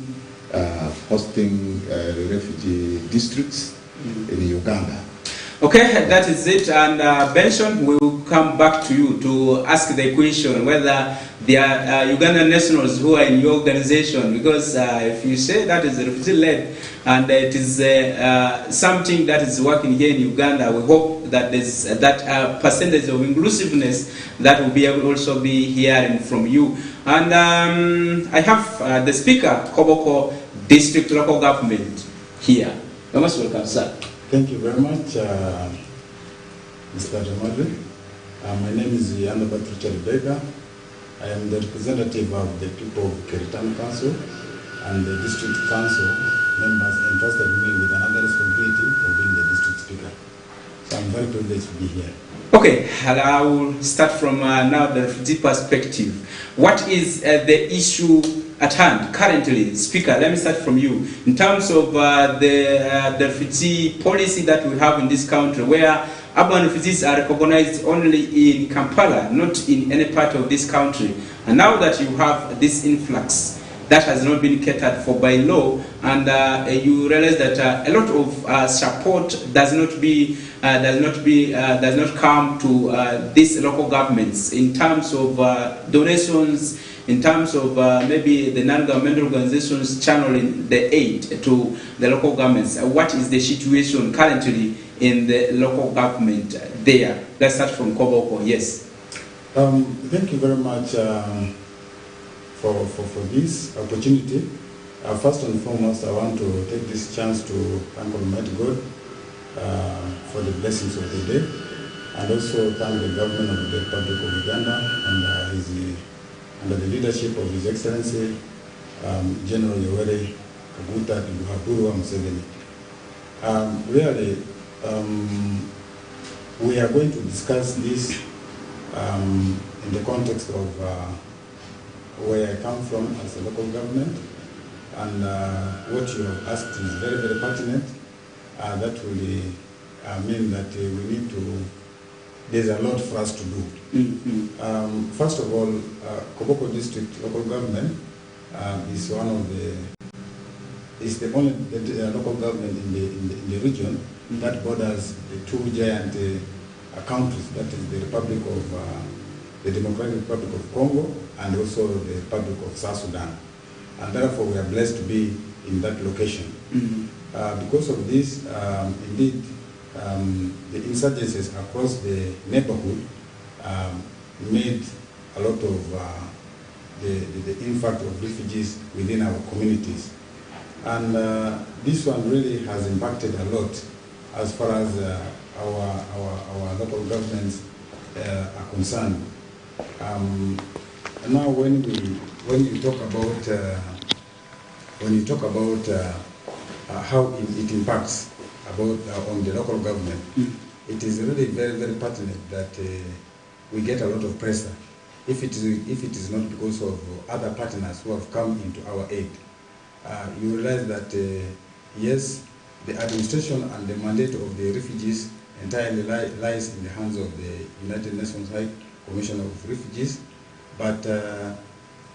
Speaker 5: hosting refugee districts in Uganda.
Speaker 1: Okay, that is it. And Benson, we will come back to you to ask the question whether there are Ugandan nationals who are in your organization, because if you say that is refugee-led and it is something that is working here in Uganda, we hope that there's that percentage of inclusiveness that will be able to also be hearing from you. And I have the speaker, Koboko District Local Government here. You're most welcome, sir.
Speaker 6: Thank you very much, Mr. Dramadri. My name is Honorable Richard Bega. I am the representative of the people of Keritano Council, and the District Council members entrusted me with another responsibility of being the District Speaker. So I'm very privileged to be here.
Speaker 1: Okay, I will start from now the refugee perspective. What is the issue at hand currently? Speaker, let me start from you. In terms of the refugee policy that we have in this country, where urban refugees are recognized only in Kampala, not in any part of this country. And now that you have this influx that has not been catered for by law, and you realize that a lot of support does not come to these local governments in terms of donations, in terms of maybe the non-governmental organizations channeling the aid to the local governments. What is the situation currently in the local government there? Let's start from Koboko. Yes.
Speaker 6: Thank you very much for this opportunity. First and foremost, I want to take this chance to thank Almighty God for the blessings of the day, and also thank the government of the Republic of Uganda and under the leadership of His Excellency General Yoweri Kaguta Muhaburu Museveni. Really, we are going to discuss this in the context of where I come from as a local government, and what you have asked is very, very pertinent. That will mean that we need to, there's a lot for us to do. First of all, Koboko District Local Government is one of is the only local government in the region that borders the two giant countries, that is the Republic of the Democratic Republic of Congo and also the Republic of South Sudan. And therefore we are blessed to be in that location. Because of this, indeed, the insurgencies across the neighborhood made a lot of the impact of refugees within our communities. And this one really has impacted a lot as far as our local governments are concerned. Now, when you talk about how it impacts on the local government, it is really very, very pertinent that we get a lot of pressure. If it is not because of other partners who have come into our aid, you realize that yes, the administration and the mandate of the refugees entirely lies in the hands of the United Nations High Commission of Refugees. But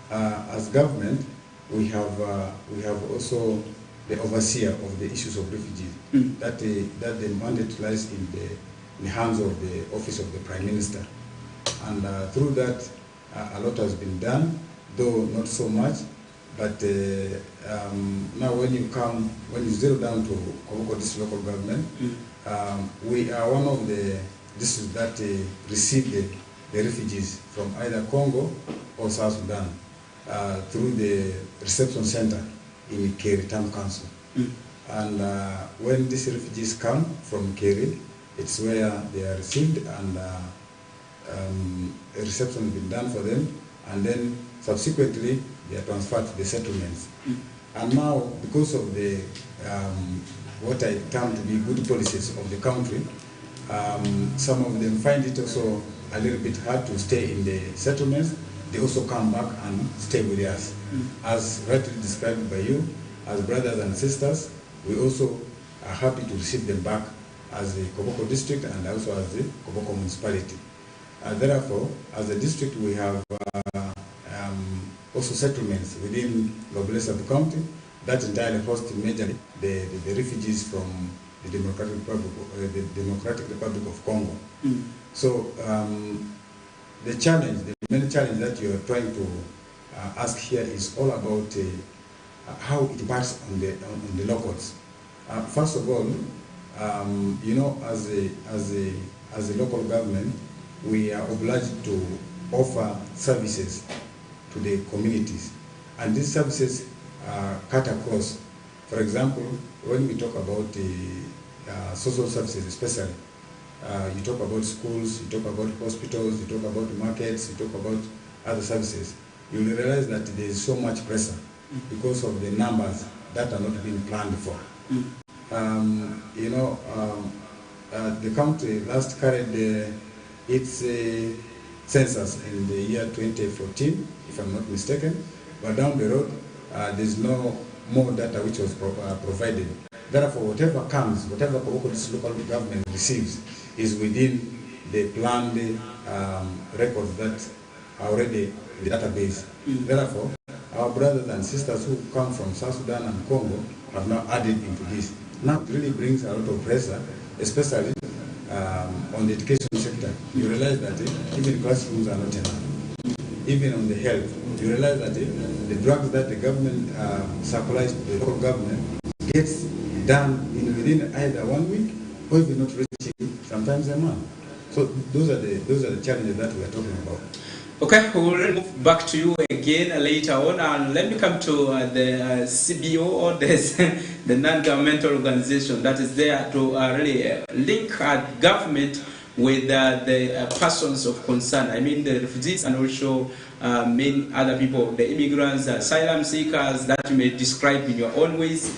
Speaker 6: as government, we have also the overseer of the issues of refugees. That the mandate lies in the hands of the Office of the Prime Minister. And through that, a lot has been done, though not so much. But now when you zero down to Koboko District Local Government, we are one of the districts that receive the refugees from either Congo or South Sudan through the reception center in Keri Town Council. And when these refugees come from Keri, it's where they are received, and a reception has been done for them, and then subsequently they are transferred to the settlements. And now, because of the what I term to be good policies of the country, some of them find it also a little bit hard to stay in the settlements. They also come back and stay with us. As rightly described by you, as brothers and sisters, we also are happy to receive them back as the Koboko district and also as the Koboko municipality. Therefore, as a district, we have also settlements within Loblesa County that entirely host majorly the refugees from the Democratic Republic of Congo. So the main challenge that you are trying to ask here is all about how it impacts on the locals. First of all, you know, as a local government, we are obliged to offer services to the communities, and these services cut across. For example, when we talk about the social services, especially, you talk about schools, you talk about hospitals, you talk about markets, you talk about other services, you will realize that there is so much pressure because of the numbers that are not being planned for. You know, the country last carried its census in the year 2014, if I'm not mistaken, but down the road, there's no more data which was provided. Therefore, whatever comes, whatever local government receives is within the planned records that are already in the database. Therefore, our brothers and sisters who come from South Sudan and Congo have now added into this. Now it really brings a lot of pressure, especially on the education sector. You realize that even classrooms are not enough. Even on the health, you realize that the drugs that the government supplies to the local government gets done within either 1 week or even not reaching sometimes a month. So those are the challenges that we are talking about.
Speaker 1: Okay, we'll move back to you again later on, and let me come to the CBO, or the non-governmental organization that is there to really link government with the persons of concern. I mean the refugees and also many other people, the immigrants, asylum seekers that you may describe in your own ways,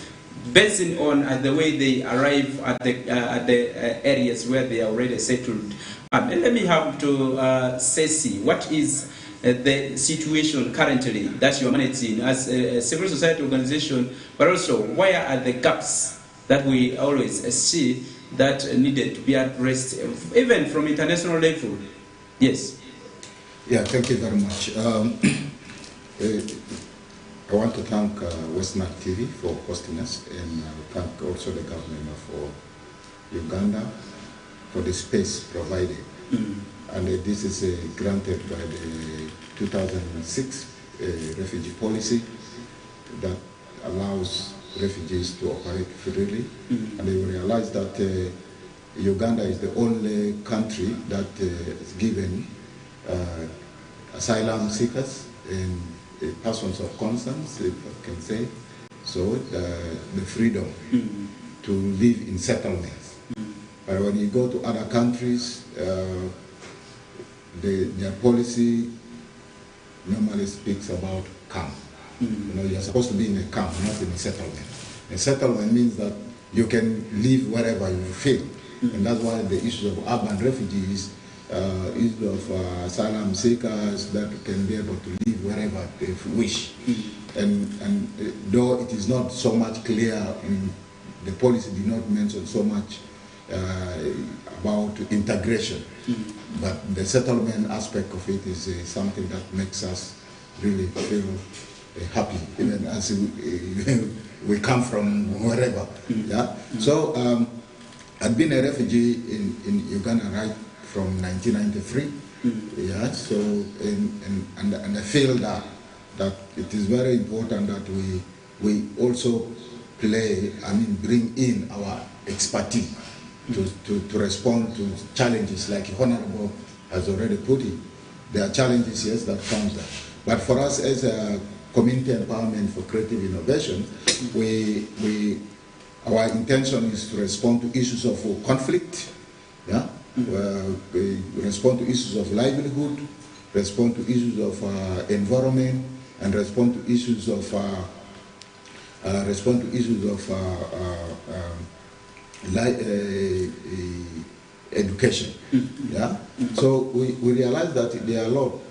Speaker 1: based on the way they arrive at the areas where they are already settled. And let me have to Ceci, what is the situation currently that you are managing as a civil society organization, but also where are the gaps that we always see that needed to be addressed, even from international level? Yes.
Speaker 5: Yeah, thank you very much. I want to thank Western TV for hosting us, and thank also the government of Uganda for the space provided. And this is granted by the 2006 refugee policy that allows refugees to operate freely. And they realize that Uganda is the only country that is given asylum seekers persons of conscience, if I can say, so the freedom to live in settlements. But when you go to other countries, their policy normally speaks about camp. You know, you're supposed to be in a camp, not in a settlement. A settlement means that you can live wherever you feel. And that's why the issue of urban refugees, issue of asylum seekers that can be able to live wherever they wish. And though it is not so much clear, the policy did not mention so much about integration, but the settlement aspect of it is something that makes us really feel happy, even as we come from wherever. Yeah. So I've been a refugee in Uganda right from 1993. Yeah. So and I feel that it is very important that we also bring in our expertise to respond to challenges like Honorable has already put it. There are challenges, yes, that comes there. But for us as a community empowerment for creative innovation, our intention is to respond to issues of conflict, yeah, respond to issues of livelihood, respond to issues of environment, and respond to issues of education. Yeah. So we realize that there are a lot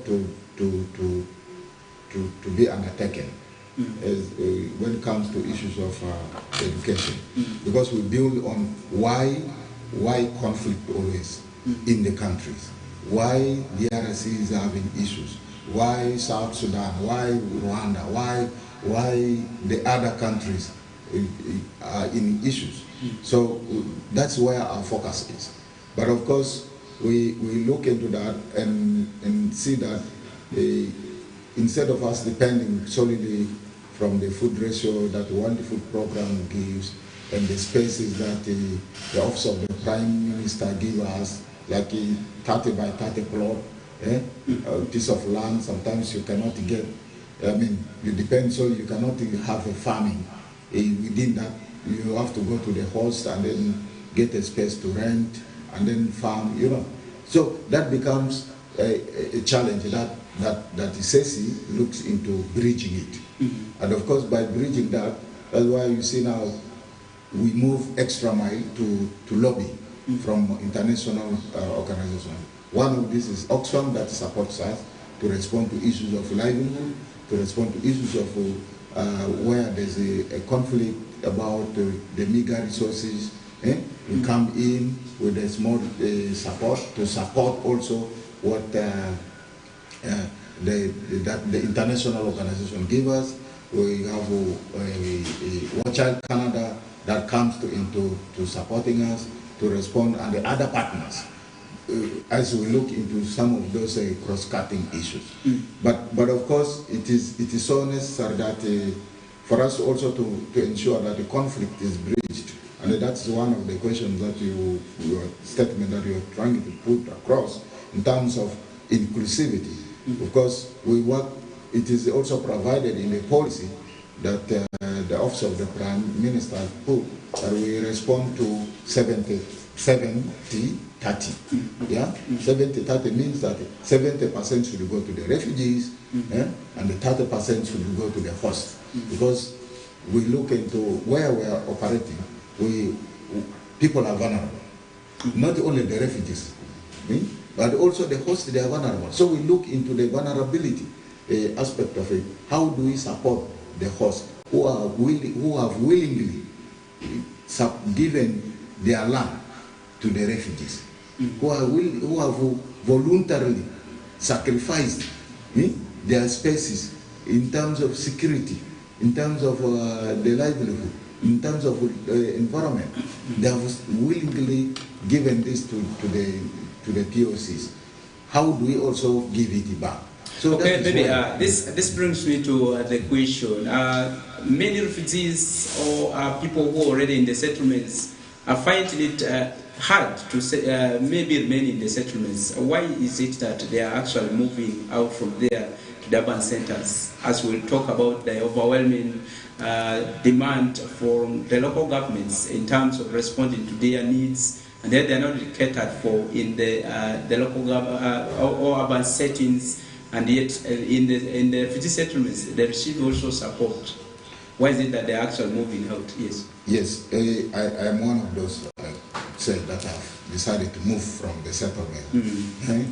Speaker 5: to be undertaken when it comes to issues of education, because we build on why conflict always in the countries, why the RC is having issues, why South Sudan, why Rwanda, why the other countries are in issues. So that's where our focus is. But of course, we look into that and see that instead of us depending solely from the food ratio that the One Food Program gives and the spaces that the Office of the Prime Minister gives us, like a 30 by 30 plot, a piece of land, sometimes you cannot get, you depend, so you cannot have a farming. Within that, you have to go to the host and then get a space to rent and then farm, So that becomes a challenge that ICESI looks into bridging it. And of course, by bridging that, that's why you see now we move extra mile to lobby from international organizations. One of these is Oxfam that supports us to respond to issues of livelihood, to respond to issues of where there's a conflict about the meager resources. We come in with a small support to support also what the international organization give us. We have Watch Out Canada that comes to supporting us to respond, and the other partners as we look into some of those cross-cutting issues. But of course, it is so necessary that for us also to ensure that the conflict is bridged, and that's one of the questions that your statement that you're trying to put across in terms of inclusivity. Of course, we work. It is also provided in the policy that the Office of the Prime Minister put that we respond to 70-30. Yeah, 70-30 means that 70% should go to the refugees, and the 30% should go to the host. Because we look into where we are operating, people are vulnerable. Not only the refugees, but also the host, they are vulnerable. So we look into the vulnerability aspect of it. How do we support the host who have willingly given their land to the refugees, who have voluntarily sacrificed their spaces in terms of security, in terms of the livelihood, in terms of environment. They have willingly given this to the POCs. How do we also give it back? So
Speaker 1: okay, maybe this brings me to the question. Many refugees or people who are already in the settlements are finding it hard to say, maybe remain in the settlements. Why is it that they are actually moving out from there to the urban centers, as we'll talk about the overwhelming demand from the local governments in terms of responding to their needs, and then they're not catered for in the local or urban settings, and yet in the city settlements they receive also support. Why is it that they're actually moving out? Yes.
Speaker 5: Yes, I am one of those that have decided to move from the settlement.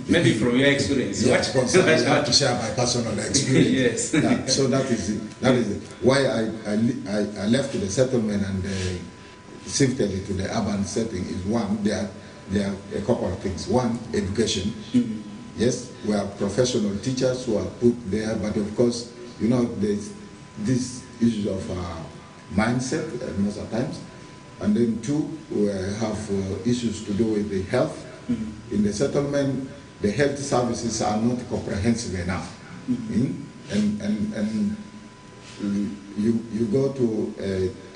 Speaker 1: Maybe from your experience.
Speaker 5: Yeah, because I have to share my personal experience.
Speaker 1: Yes.
Speaker 5: Yeah, so that is why I left the settlement and shifted to the urban setting. Is one, there are a couple of things. One, education. Yes, we have professional teachers who are put there, but of course, you know, there's this issue of mindset most of the times. And then two, we have issues to do with the health. In the settlement, the health services are not comprehensive enough. And you go to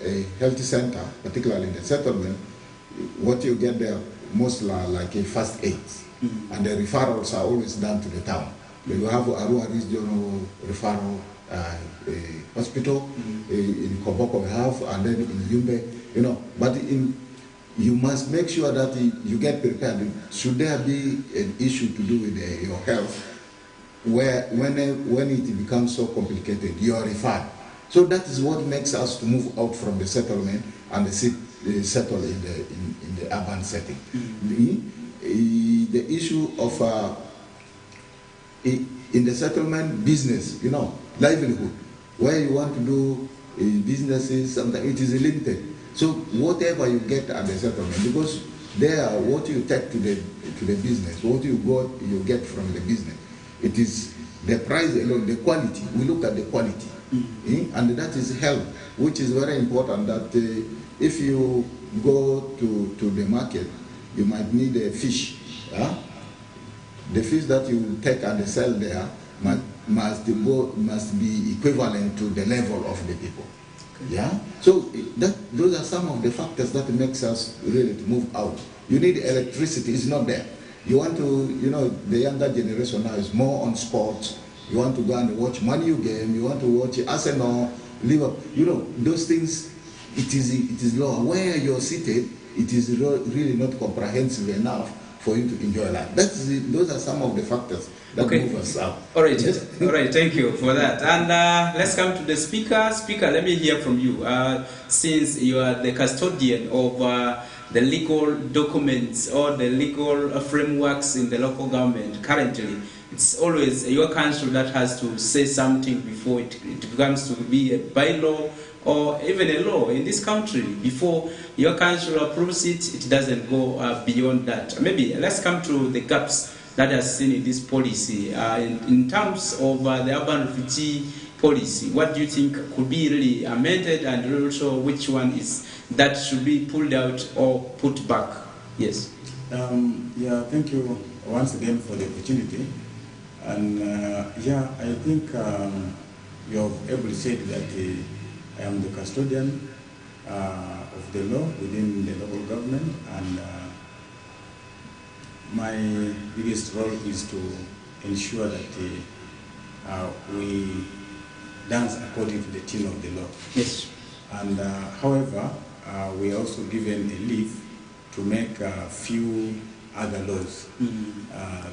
Speaker 5: a health center, particularly in the settlement, what you get there mostly are like a first aid. And the referrals are always done to the town. You have Arua Regional Referral Hospital, in Koboko we have, and then in Yumbe. You know, but you must make sure that you get prepared. Should there be an issue to do with your health, where when it becomes so complicated, you are referred. So that is what makes us to move out from the settlement and settle in the urban setting. The issue of in the settlement business, you know, livelihood, where you want to do businesses, sometimes it is limited. So whatever you get at the settlement, because there, what you take to the business, what you get from the business, it is the price alone, the quality. We look at the quality, and that is health, which is very important. That if you go to the market, you might need a fish. The fish that you take and sell there must be equivalent to the level of the people. Yeah, so those are some of the factors that makes us really to move out. You need electricity; it's not there. You want to, you know, the younger generation now is more on sports. You want to go and watch Man U game. You want to watch Arsenal, Liverpool. You know, those things. It is lower. Where you're seated, it is really not comprehensive enough for you to enjoy life. Those are some of the factors that move us out.
Speaker 1: All right, all right. Thank you for that. And let's come to the speaker. Speaker, let me hear from you. Since you are the custodian of the legal documents or the legal frameworks in the local government currently, it's always your council that has to say something before it becomes to be a bylaw or even a law in this country. Before your council approves it, it doesn't go beyond that. Maybe let's come to the gaps that are seen in this policy. In terms of the urban refugee policy, what do you think could be really amended, and also which one is that should be pulled out or put back? Yes.
Speaker 6: Yeah, thank you once again for the opportunity. And yeah, I think you have ably said that I am the custodian of the law within the local government, and my biggest role is to ensure that we dance according to the tune of the law.
Speaker 1: Yes.
Speaker 6: And however, we are also given a leave to make a few other laws.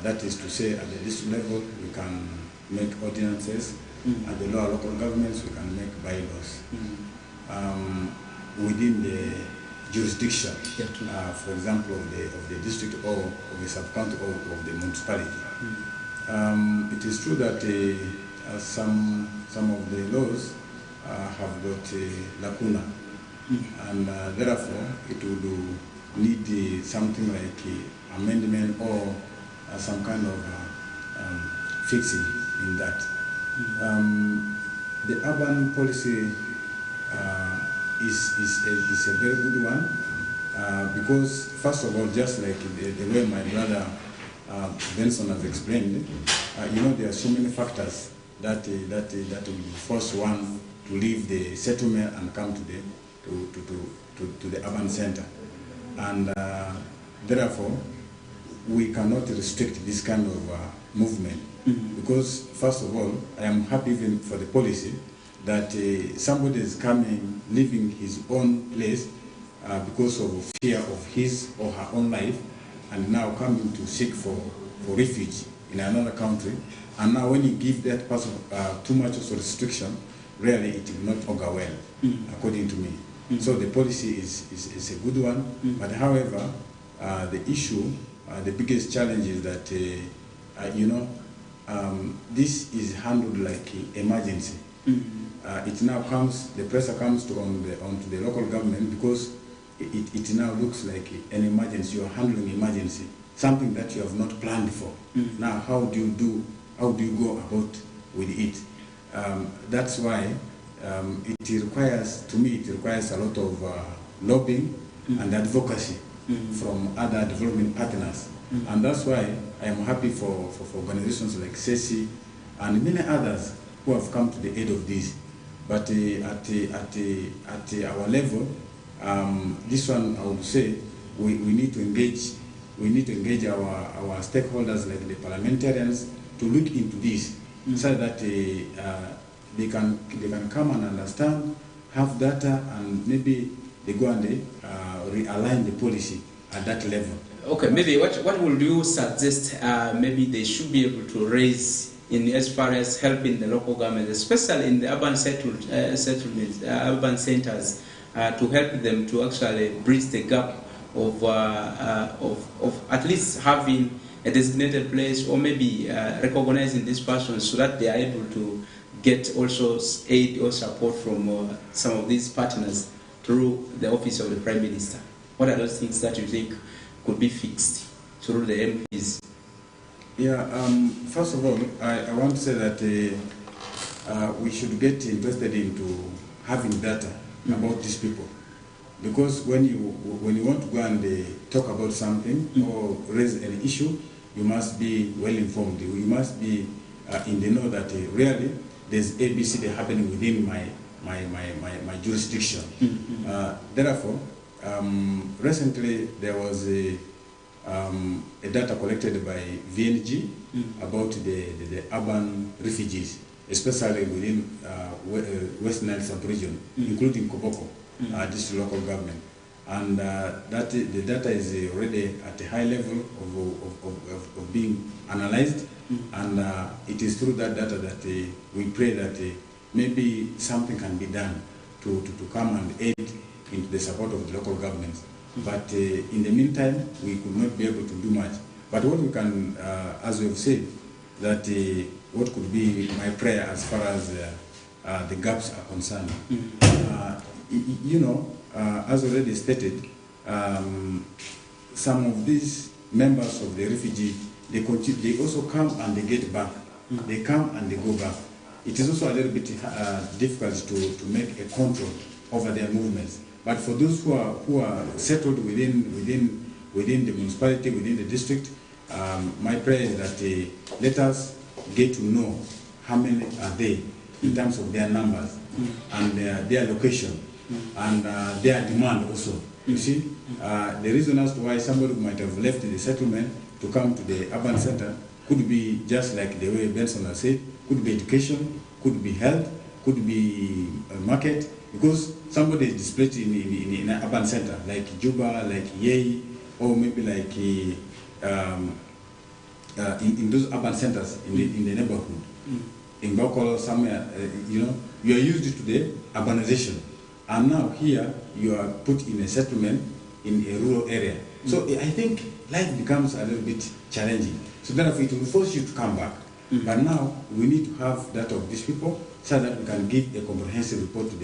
Speaker 6: That is to say, at the district level, we can make ordinances. At the lower local governments, we can make bylaws. Within the jurisdiction, for example, of the district or of the sub-county or of the municipality. It is true that some of the laws have got a lacuna, and therefore it would need something like amendment or some kind of fixing in that. The urban policy is a very good one because, first of all, just like the way my brother Benson has explained, you know, there are so many factors that will force one to leave the settlement and come to the urban center. And therefore, we cannot restrict this kind of movement. Because, first of all, I am happy even for the policy that somebody is coming, leaving his own place because of fear of his or her own life, and now coming to seek for refuge in another country. And now when you give that person too much of a restriction, really it will not augur well, according to me. So the policy is a good one, but however, the issue, the biggest challenge is that, this is handled like emergency. It now comes, the pressure comes onto the local government because it now looks like an emergency. You are handling emergency, something that you have not planned for. Now, how do you go about with it? That's why it requires, to me, it requires a lot of lobbying and advocacy from other development partners. And that's why I am happy for organizations like SESI and many others who have come to the aid of this. But at our level, this one I would say we need to engage. We need to engage our stakeholders like the parliamentarians to look into this, so that they can come and understand, have data, and maybe they go and realign the policy at that level.
Speaker 1: Okay, maybe what would you suggest? Maybe they should be able to raise in as far as helping the local government, especially in the urban settlements, urban centers, to help them to actually bridge the gap of at least having a designated place, or maybe recognizing these persons so that they are able to get also aid or support from some of these partners through the office of the Prime Minister. What are those things that you think could be fixed through the MPs?
Speaker 6: Yeah, first of all, I want to say that we should get interested into having data about these people. Because when you want to go and talk about something or raise an issue, you must be well informed. You must be in the know that really there's ABCD happening within my jurisdiction. Therefore, recently there was a data collected by VNG about the urban refugees, especially within West Nile sub-region, including Koboko, this local government. And the data is already at a high level of being analyzed, and it is through that data that we pray that maybe something can be done to come and aid into the support of the local governments. But in the meantime, we could not be able to do much. But what we can, as we have said, that what could be my prayer as far as the gaps are concerned. As already stated, some of these members of the refugee, they also come and they get back. They come and they go back. It is also a little bit difficult to make a control over their movements. But for those who are settled within the municipality, within the district, my prayer is that let us get to know how many are they in terms of their numbers and their location and their demand also. You see, the reason as to why somebody might have left the settlement to come to the urban center could be just like the way Benson has said, could be education, could be health, could be a market, because somebody is displaced in an urban center like Juba, like Yei, or maybe like in those urban centers in the neighborhood, in Bokolo, somewhere, you are used to the urbanization, and now here you are put in a settlement in a rural area. So I think life becomes a little bit challenging. So therefore it will force you to come back. But now we need to have that of these people so that we can give a comprehensive report to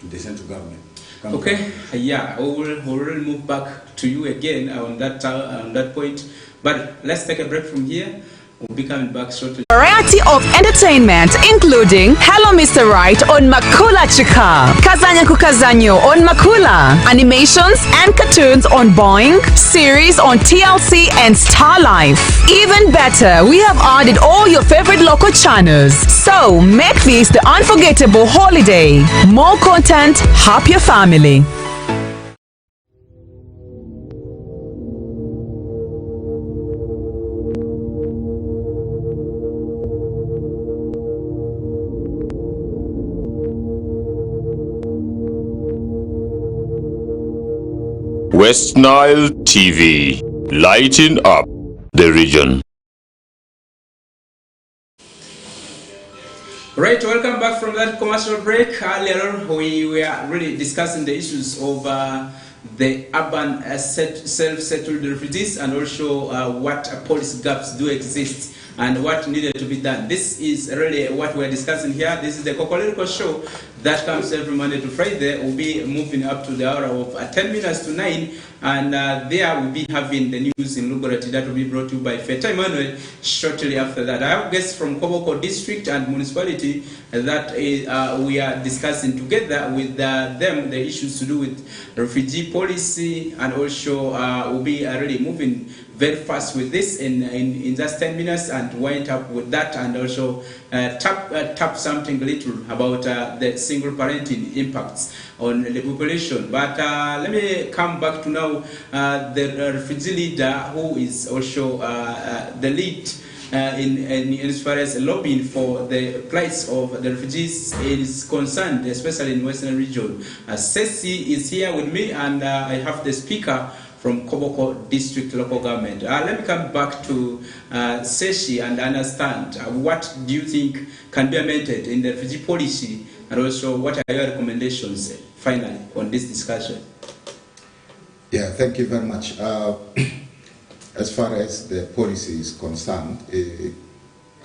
Speaker 6: the central government.
Speaker 1: Okay, yeah, we will move back to you again on that point. But let's take a break from here. We'll be coming back shortly.
Speaker 4: Variety of entertainment, including Hello Mr. Right on Makula Chika, Kazanya Kukazanyo on Makula, animations and cartoons on Boing, series on TLC and Star Life. Even better, we have added all your favorite local channels. So make this the unforgettable holiday. More content, happier family.
Speaker 3: West Nile TV, lighting up the region.
Speaker 1: Right, welcome back from that commercial break. Earlier we were really discussing the issues of the urban self-settled refugees, and also what policy gaps do exist and what needed to be done. This is really what we're discussing here. This is the Kokoliriko show that comes every Monday to Friday. We'll be moving up to the hour of 10 minutes to 9, and there we'll be having the news in Lugorati that will be brought to you by Feta Emmanuel shortly after that. I have guests from Koboko district and municipality that we are discussing together with them the issues to do with refugee policy, and also we'll be really moving very fast with this in just 10 minutes and wind up with that, and also tap something little about the single parenting impacts on the population. But let me come back to now the refugee leader, who is also the lead in as far as lobbying for the plights of the refugees is concerned, especially in Western region. Ceci is here with me, and I have the speaker from Koboko District Local Government. Let me come back to Seshi and understand what do you think can be amended in the refugee policy, and also what are your recommendations finally on this discussion?
Speaker 5: Yeah, thank you very much. As far as the policy is concerned,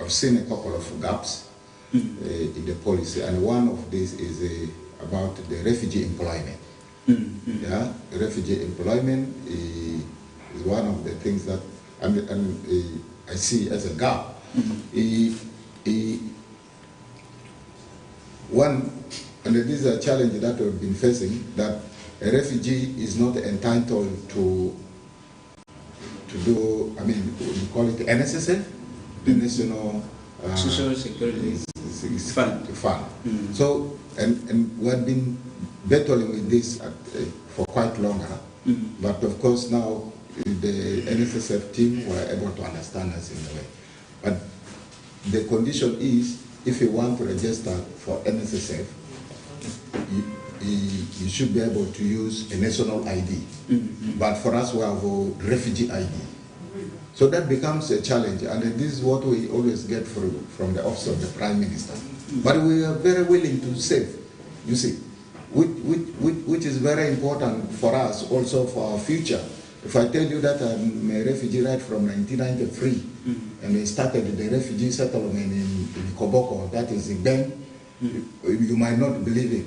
Speaker 5: I've seen a couple of gaps in the policy, and one of these is about the refugee employment. Yeah, refugee employment is one of the things that I see as a gap. One, and this is a challenge that we've been facing, that a refugee is not entitled to do, I mean, we call it NSSF, the National
Speaker 1: Social Security Fund.
Speaker 5: So, and we've been battling with this for quite longer, but of course now the NSSF team were able to understand us in a way. But the condition is, if you want to register for NSSF, you should be able to use a national ID. But for us, we have a refugee ID. So that becomes a challenge, and this is what we always get from the office of the Prime Minister. But we are very willing to save, you see, which is very important for us, also for our future. If I tell you that I'm a refugee right from 1993, and I started the refugee settlement in Koboko, that is in Ben, you might not believe it.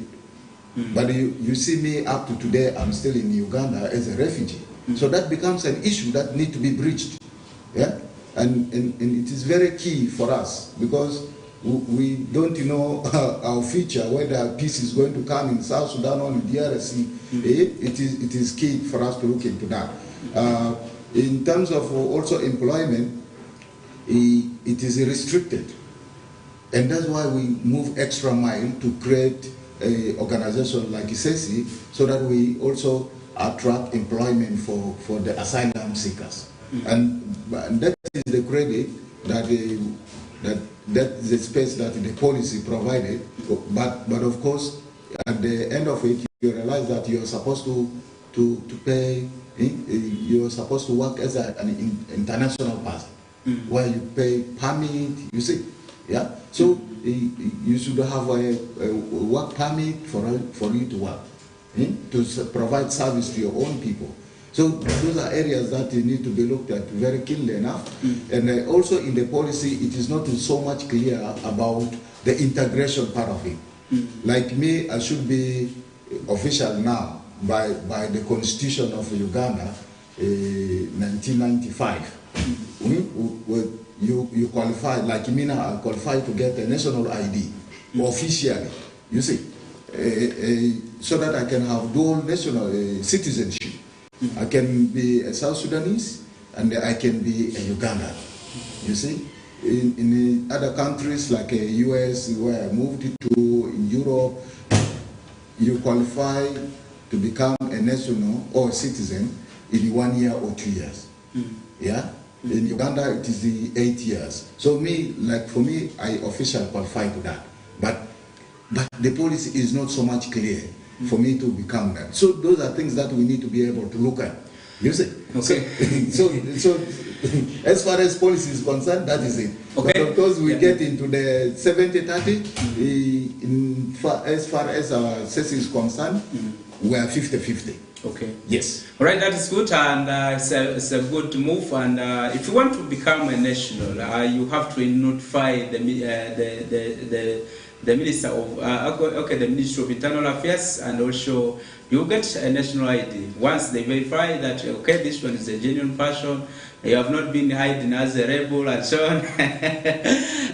Speaker 5: But you see me up to today, I'm still in Uganda as a refugee. So that becomes an issue that needs to be breached. Yeah? And it is very key for us, because we don't know our future, whether peace is going to come in South Sudan or in DRC. It is key for us to look into that. In terms of also employment, it is restricted. And that's why we move extra mile to create an organization like ISESI, so that we also attract employment for the asylum seekers. And that is the credit that is the space that the policy provided. But of course, at the end of it, you realize that you're supposed to pay, you're supposed to work as an international person, where you pay permit, you see. Yeah? So you should have a work permit for you to work, to provide service to your own people. So those are areas that need to be looked at very keenly enough. And also in the policy, it is not so much clear about the integration part of it. Like me, I should be official now by the Constitution of Uganda, 1995. You qualify, like me now, I qualify to get a national ID officially, you see, so that I can have dual national citizenship. I can be a South Sudanese and I can be a Ugandan, you see. In other countries like US, where I moved to, in Europe, you qualify to become a national or a citizen in 1 year or 2 years. Yeah? In Uganda, it is the 8 years. So for me, I officially qualify to that. But the policy is not so much clear. for me to become that. So those are things that we need to be able to look at. You see?
Speaker 1: Okay.
Speaker 5: So as far as policy is concerned, that is it.
Speaker 1: Okay.
Speaker 5: But of course, we get into the 70-30. As far as our cess is concerned, we are 50-50.
Speaker 1: Okay.
Speaker 5: Yes.
Speaker 1: All right, that is good, and it's a good move. And if you want to become a national, you have to notify the Minister of the Ministry of Internal Affairs, and also you get a national ID. Once they verify that this one is a genuine person, you have not been hiding as a rebel and so on,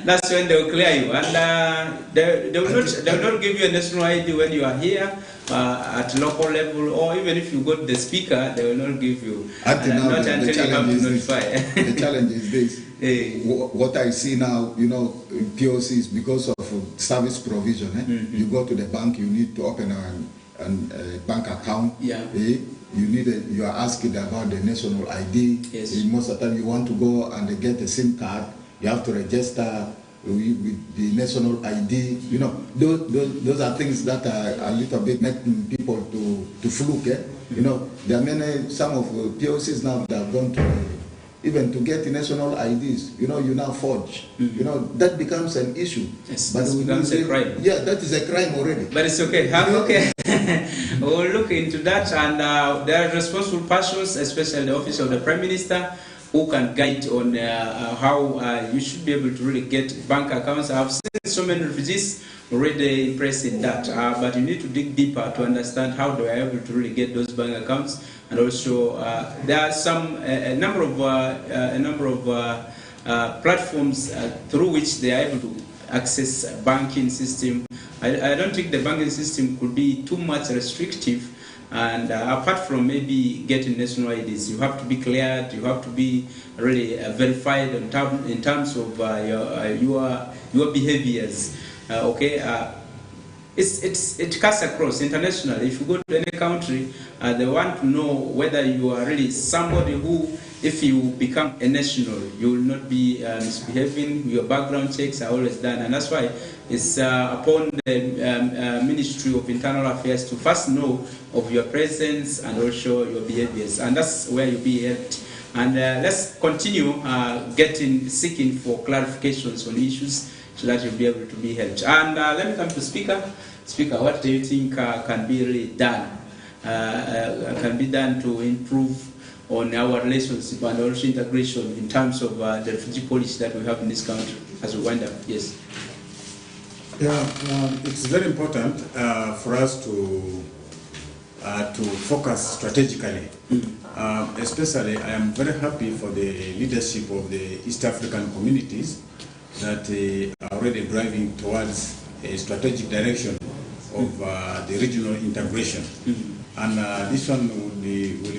Speaker 1: that's when they will clear you. And they will not give you a national ID when you are here at local level, or even if you go to the speaker, they will not give you.
Speaker 5: Until now,
Speaker 1: not until you have to notify.
Speaker 5: The challenge is this. What I see now, POCs, because of service provision, you go to the bank, you need to open a bank account.
Speaker 1: Yeah.
Speaker 5: You are asked about the national ID.
Speaker 1: Yes.
Speaker 5: Most of the time you want to go and get a SIM card, you have to register with the national ID. Those are things that are a little bit making people to fluke. There are some of POCs now that have gone to even to get national IDs, you now forge. That becomes an issue.
Speaker 1: Yes, that becomes a crime.
Speaker 5: Yeah, that is a crime already.
Speaker 1: But it's okay. Okay. We'll look into that, and there are responsible persons, especially the Office of the Prime Minister, who can guide on how you should be able to really get bank accounts. I've seen so many refugees already impressed in that, but you need to dig deeper to understand how they are able to really get those bank accounts. And also, there are a number of platforms through which they are able to access a banking system. I don't think the banking system could be too much restrictive. And apart from maybe getting national IDs, you have to be cleared. You have to be really verified in terms of your behaviors. It cuts across internationally. If you go to any country, they want to know whether you are really somebody who, if you become a national, you will not be misbehaving. Your background checks are always done, and that's why it's upon the Ministry of Internal Affairs to first know of your presence and also your behaviors, and that's where you'll be helped. And let's continue seeking for clarifications on issues, so that you'll be able to be helped. And let me come to Speaker. Speaker, what do you think can be really done? Can be done to improve on our relationship and also integration in terms of the refugee policy that we have in this country as we wind up? Yes.
Speaker 6: Yeah, it's very important for us to focus strategically. Especially, I am very happy for the leadership of the East African communities that are already driving towards a strategic direction of the regional integration. And this one will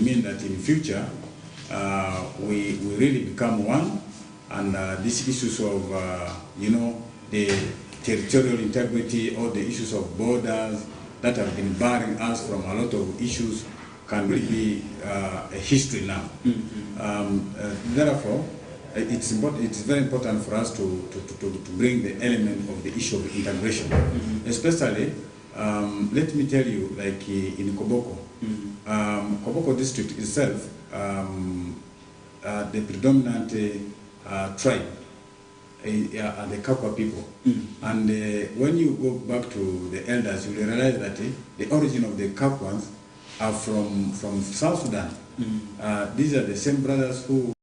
Speaker 6: mean that in future we really become one, and these issues of the territorial integrity or the issues of borders that have been barring us from a lot of issues can really be a history now. Therefore, it's very important for us to bring the element of the issue of integration, especially. Let me tell you, like in Koboko, Koboko district itself, the predominant tribe are the Kakwa people. And when you go back to the elders, you will realize that the origin of the Kakwans are from South Sudan. These are the same brothers who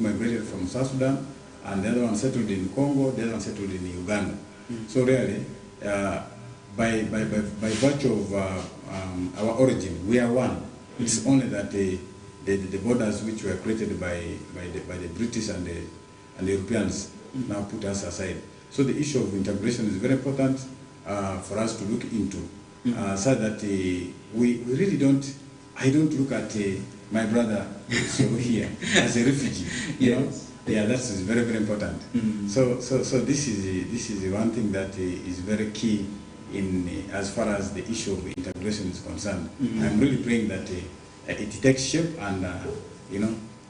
Speaker 6: migrated from South Sudan, and the other one settled in Congo, the other one settled in Uganda. So really, by virtue of our origin, we are one. It's only that the borders which were created by the British and the Europeans now put us aside. So the issue of integration is very important for us to look into, so that we really don't. I don't look at my brother here as a refugee. You know? Yeah, that is very, very important. So this is one thing that is very key in as far as the issue of integration is concerned. I'm really praying that it takes shape and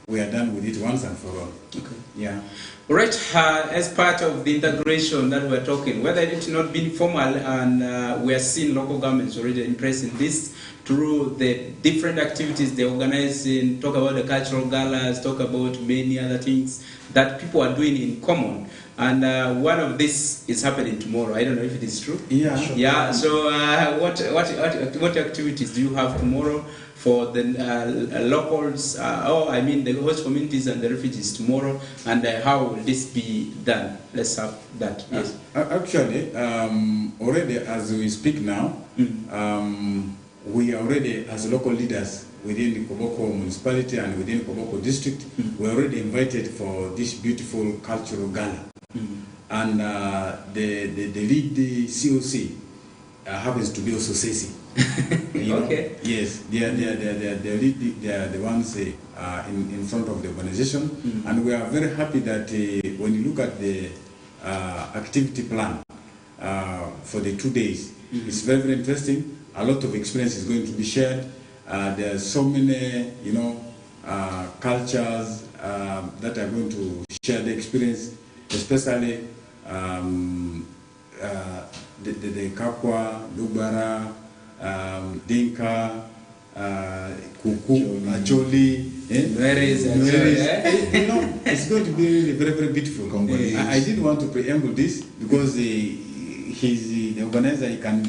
Speaker 6: we are done with it once and for all.
Speaker 1: Okay.
Speaker 6: Yeah.
Speaker 1: All right, as part of the integration that we're talking, whether it's not been formal, and we are seeing local governments already embracing this through the different activities they organize, in, talk about the cultural galas, talk about many other things that people are doing in common. And one of this is happening tomorrow. I don't know if it is true.
Speaker 6: Yeah, sure.
Speaker 1: Yeah. So what activities do you have tomorrow for the locals? The host communities and the refugees tomorrow, and how will this be done? Let's have that. Yes.
Speaker 6: Actually, already as we speak now, we are already, as local leaders within the Koboko municipality and within Koboko district, we're already invited for this beautiful cultural gala. And the lead, the COC, happens to be also Sesi.
Speaker 1: Okay.
Speaker 6: Yes, they are the ones in front of the organization, and we are very happy that when you look at the activity plan for the 2 days, it's very, very interesting. A lot of experience is going to be shared. There are so many, cultures that are going to share the experience, especially the Kakwa, Lubara, Dinka, Kuku, Acholi, it's going to be really very, very beautiful. I didn't want to preamble this because the organizer, he can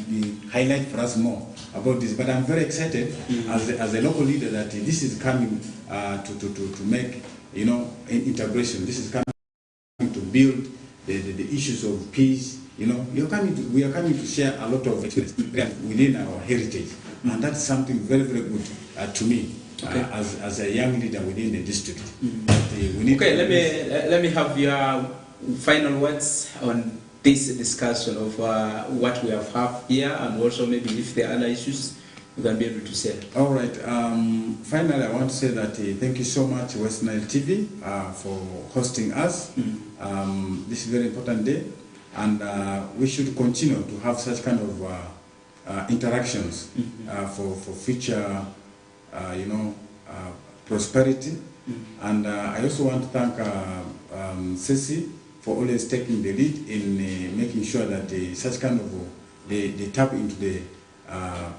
Speaker 6: highlight for us more about this, but I'm very excited as a local leader that this is coming to make integration. This is coming to build the issues of peace. We are coming to share a lot of experience within our heritage, and that's something very, very good to me. Okay. As a young leader within the district.
Speaker 1: Let me have your final words on this discussion of what we have had here, and also maybe if there are other issues you can be able to say.
Speaker 6: All right. Finally, I want to say that thank you so much, West Nile TV, for hosting us. This is a very important day, and we should continue to have such kind of interactions for future, prosperity. And I also want to thank Ceci for always taking the lead in making sure that such kind of they tap into the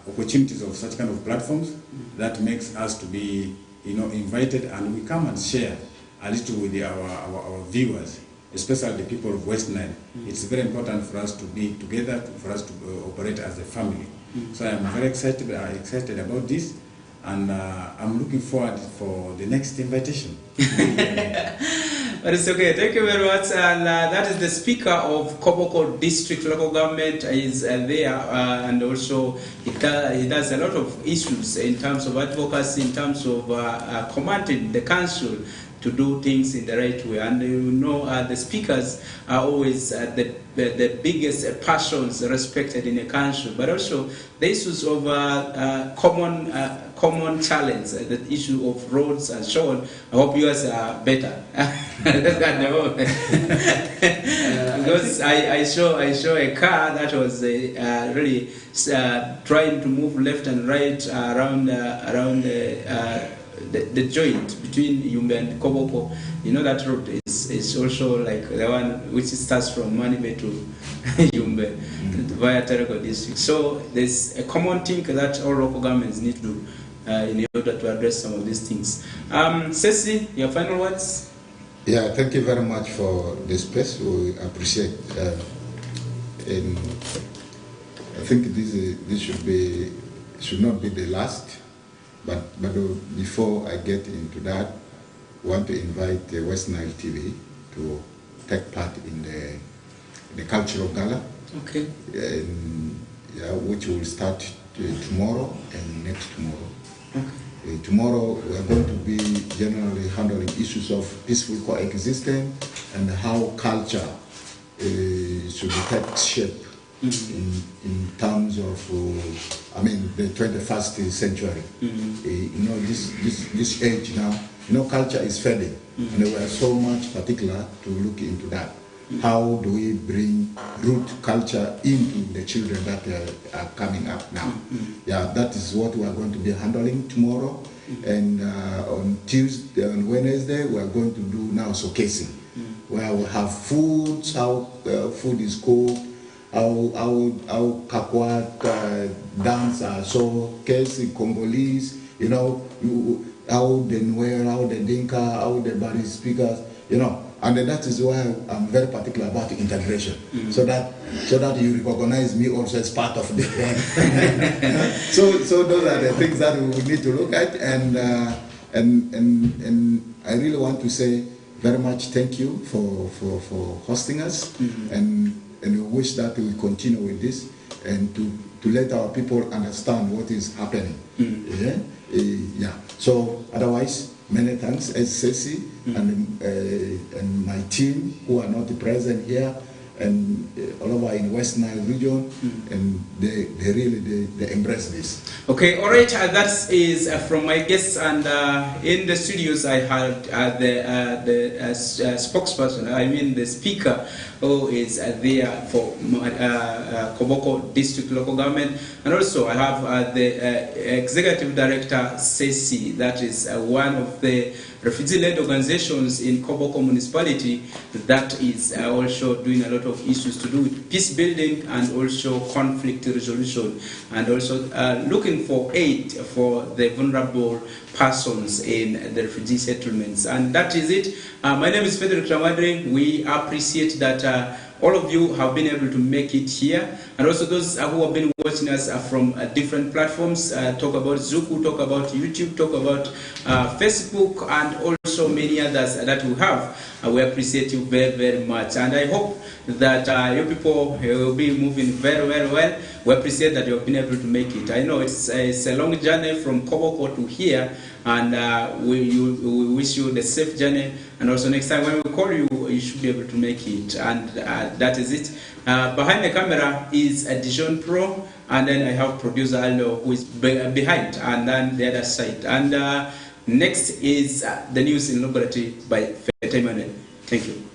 Speaker 6: opportunities of such kind of platforms that makes us to be invited, and we come and share a little with our viewers, especially the people of West Nile. It's very important for us to be together, for us to operate as a family. So I'm very excited about this, and I'm looking forward for the next invitation.
Speaker 1: But it's okay. Thank you very much. And that is the Speaker of Koboko District Local Government is there, and also he does a lot of issues in terms of advocacy, in terms of commanding the council to do things in the right way. And the speakers are always the biggest passions respected in a council, but also the issues of common challenge, the issue of roads and so on. I hope yours are better. Because I saw a car that was really trying to move left and right around the joint between Yumbe and Koboko. That road is also like the one which starts from Manibe to Yumbe via Terego district. So there's a common thing that all local governments need to do in order to address some of these things. Ceci, your final words?
Speaker 5: Yeah, thank you very much for the space. We appreciate. And I think this should not be the last. But before I get into that, I want to invite the West Nile TV to take part in the cultural gala.
Speaker 1: Okay.
Speaker 5: Which will start tomorrow and next tomorrow.
Speaker 1: Okay.
Speaker 5: Tomorrow we are going to be generally handling issues of peaceful coexistence and how culture should take shape in terms of the 21st century. This age now, culture is fading, and we are so much particular to look into that. How do we bring root culture into the children that are coming up now? Yeah, that is what we are going to be handling tomorrow. And on Tuesday, on Wednesday, we are going to do now showcasing, where we have foods, how food is cooked, how Kakwat dance are showcasing, Congolese, you know, how the Nwer, how the Dinka, how the Bari speakers, you know. And that is why I'm very particular about integration, so that you recognize me also as part of the so those are the things that we need to look at, and I really want to say very much thank you for hosting us, and we wish that we will continue with this and to let our people understand what is happening. Yeah. So otherwise, many thanks, SCC and my team who are not present here, and all over in West Nile region, and they really embrace this.
Speaker 1: Okay, all right. That is from my guests, and in the studios I had the spokesperson. I mean the speaker, who is there for Koboko District Local Government, and also I have the Executive Director Ceci, that is one of the refugee-led organizations in Koboko Municipality that is also doing a lot of issues to do with peace building and also conflict resolution, and also looking for aid for the vulnerable persons in the refugee settlements. And that is it. My name is Federick Dramadri. We appreciate that all of you have been able to make it here, and also those who have been watching us from different platforms, talk about Zuku, talk about YouTube, talk about Facebook, and also many others that we have. We appreciate you very, very much, and I hope that you people will be moving very, very well. We appreciate that you have been able to make it. I know it's a long journey from Koboko to here, and we wish you the safe journey, and also next time when we call you, you should be able to make it. And that is it. Behind the camera is a Dijon Pro, and then I have producer Aldo, who is behind, and then the other side. And next is the news in Locality by Fete Manuel. Thank you.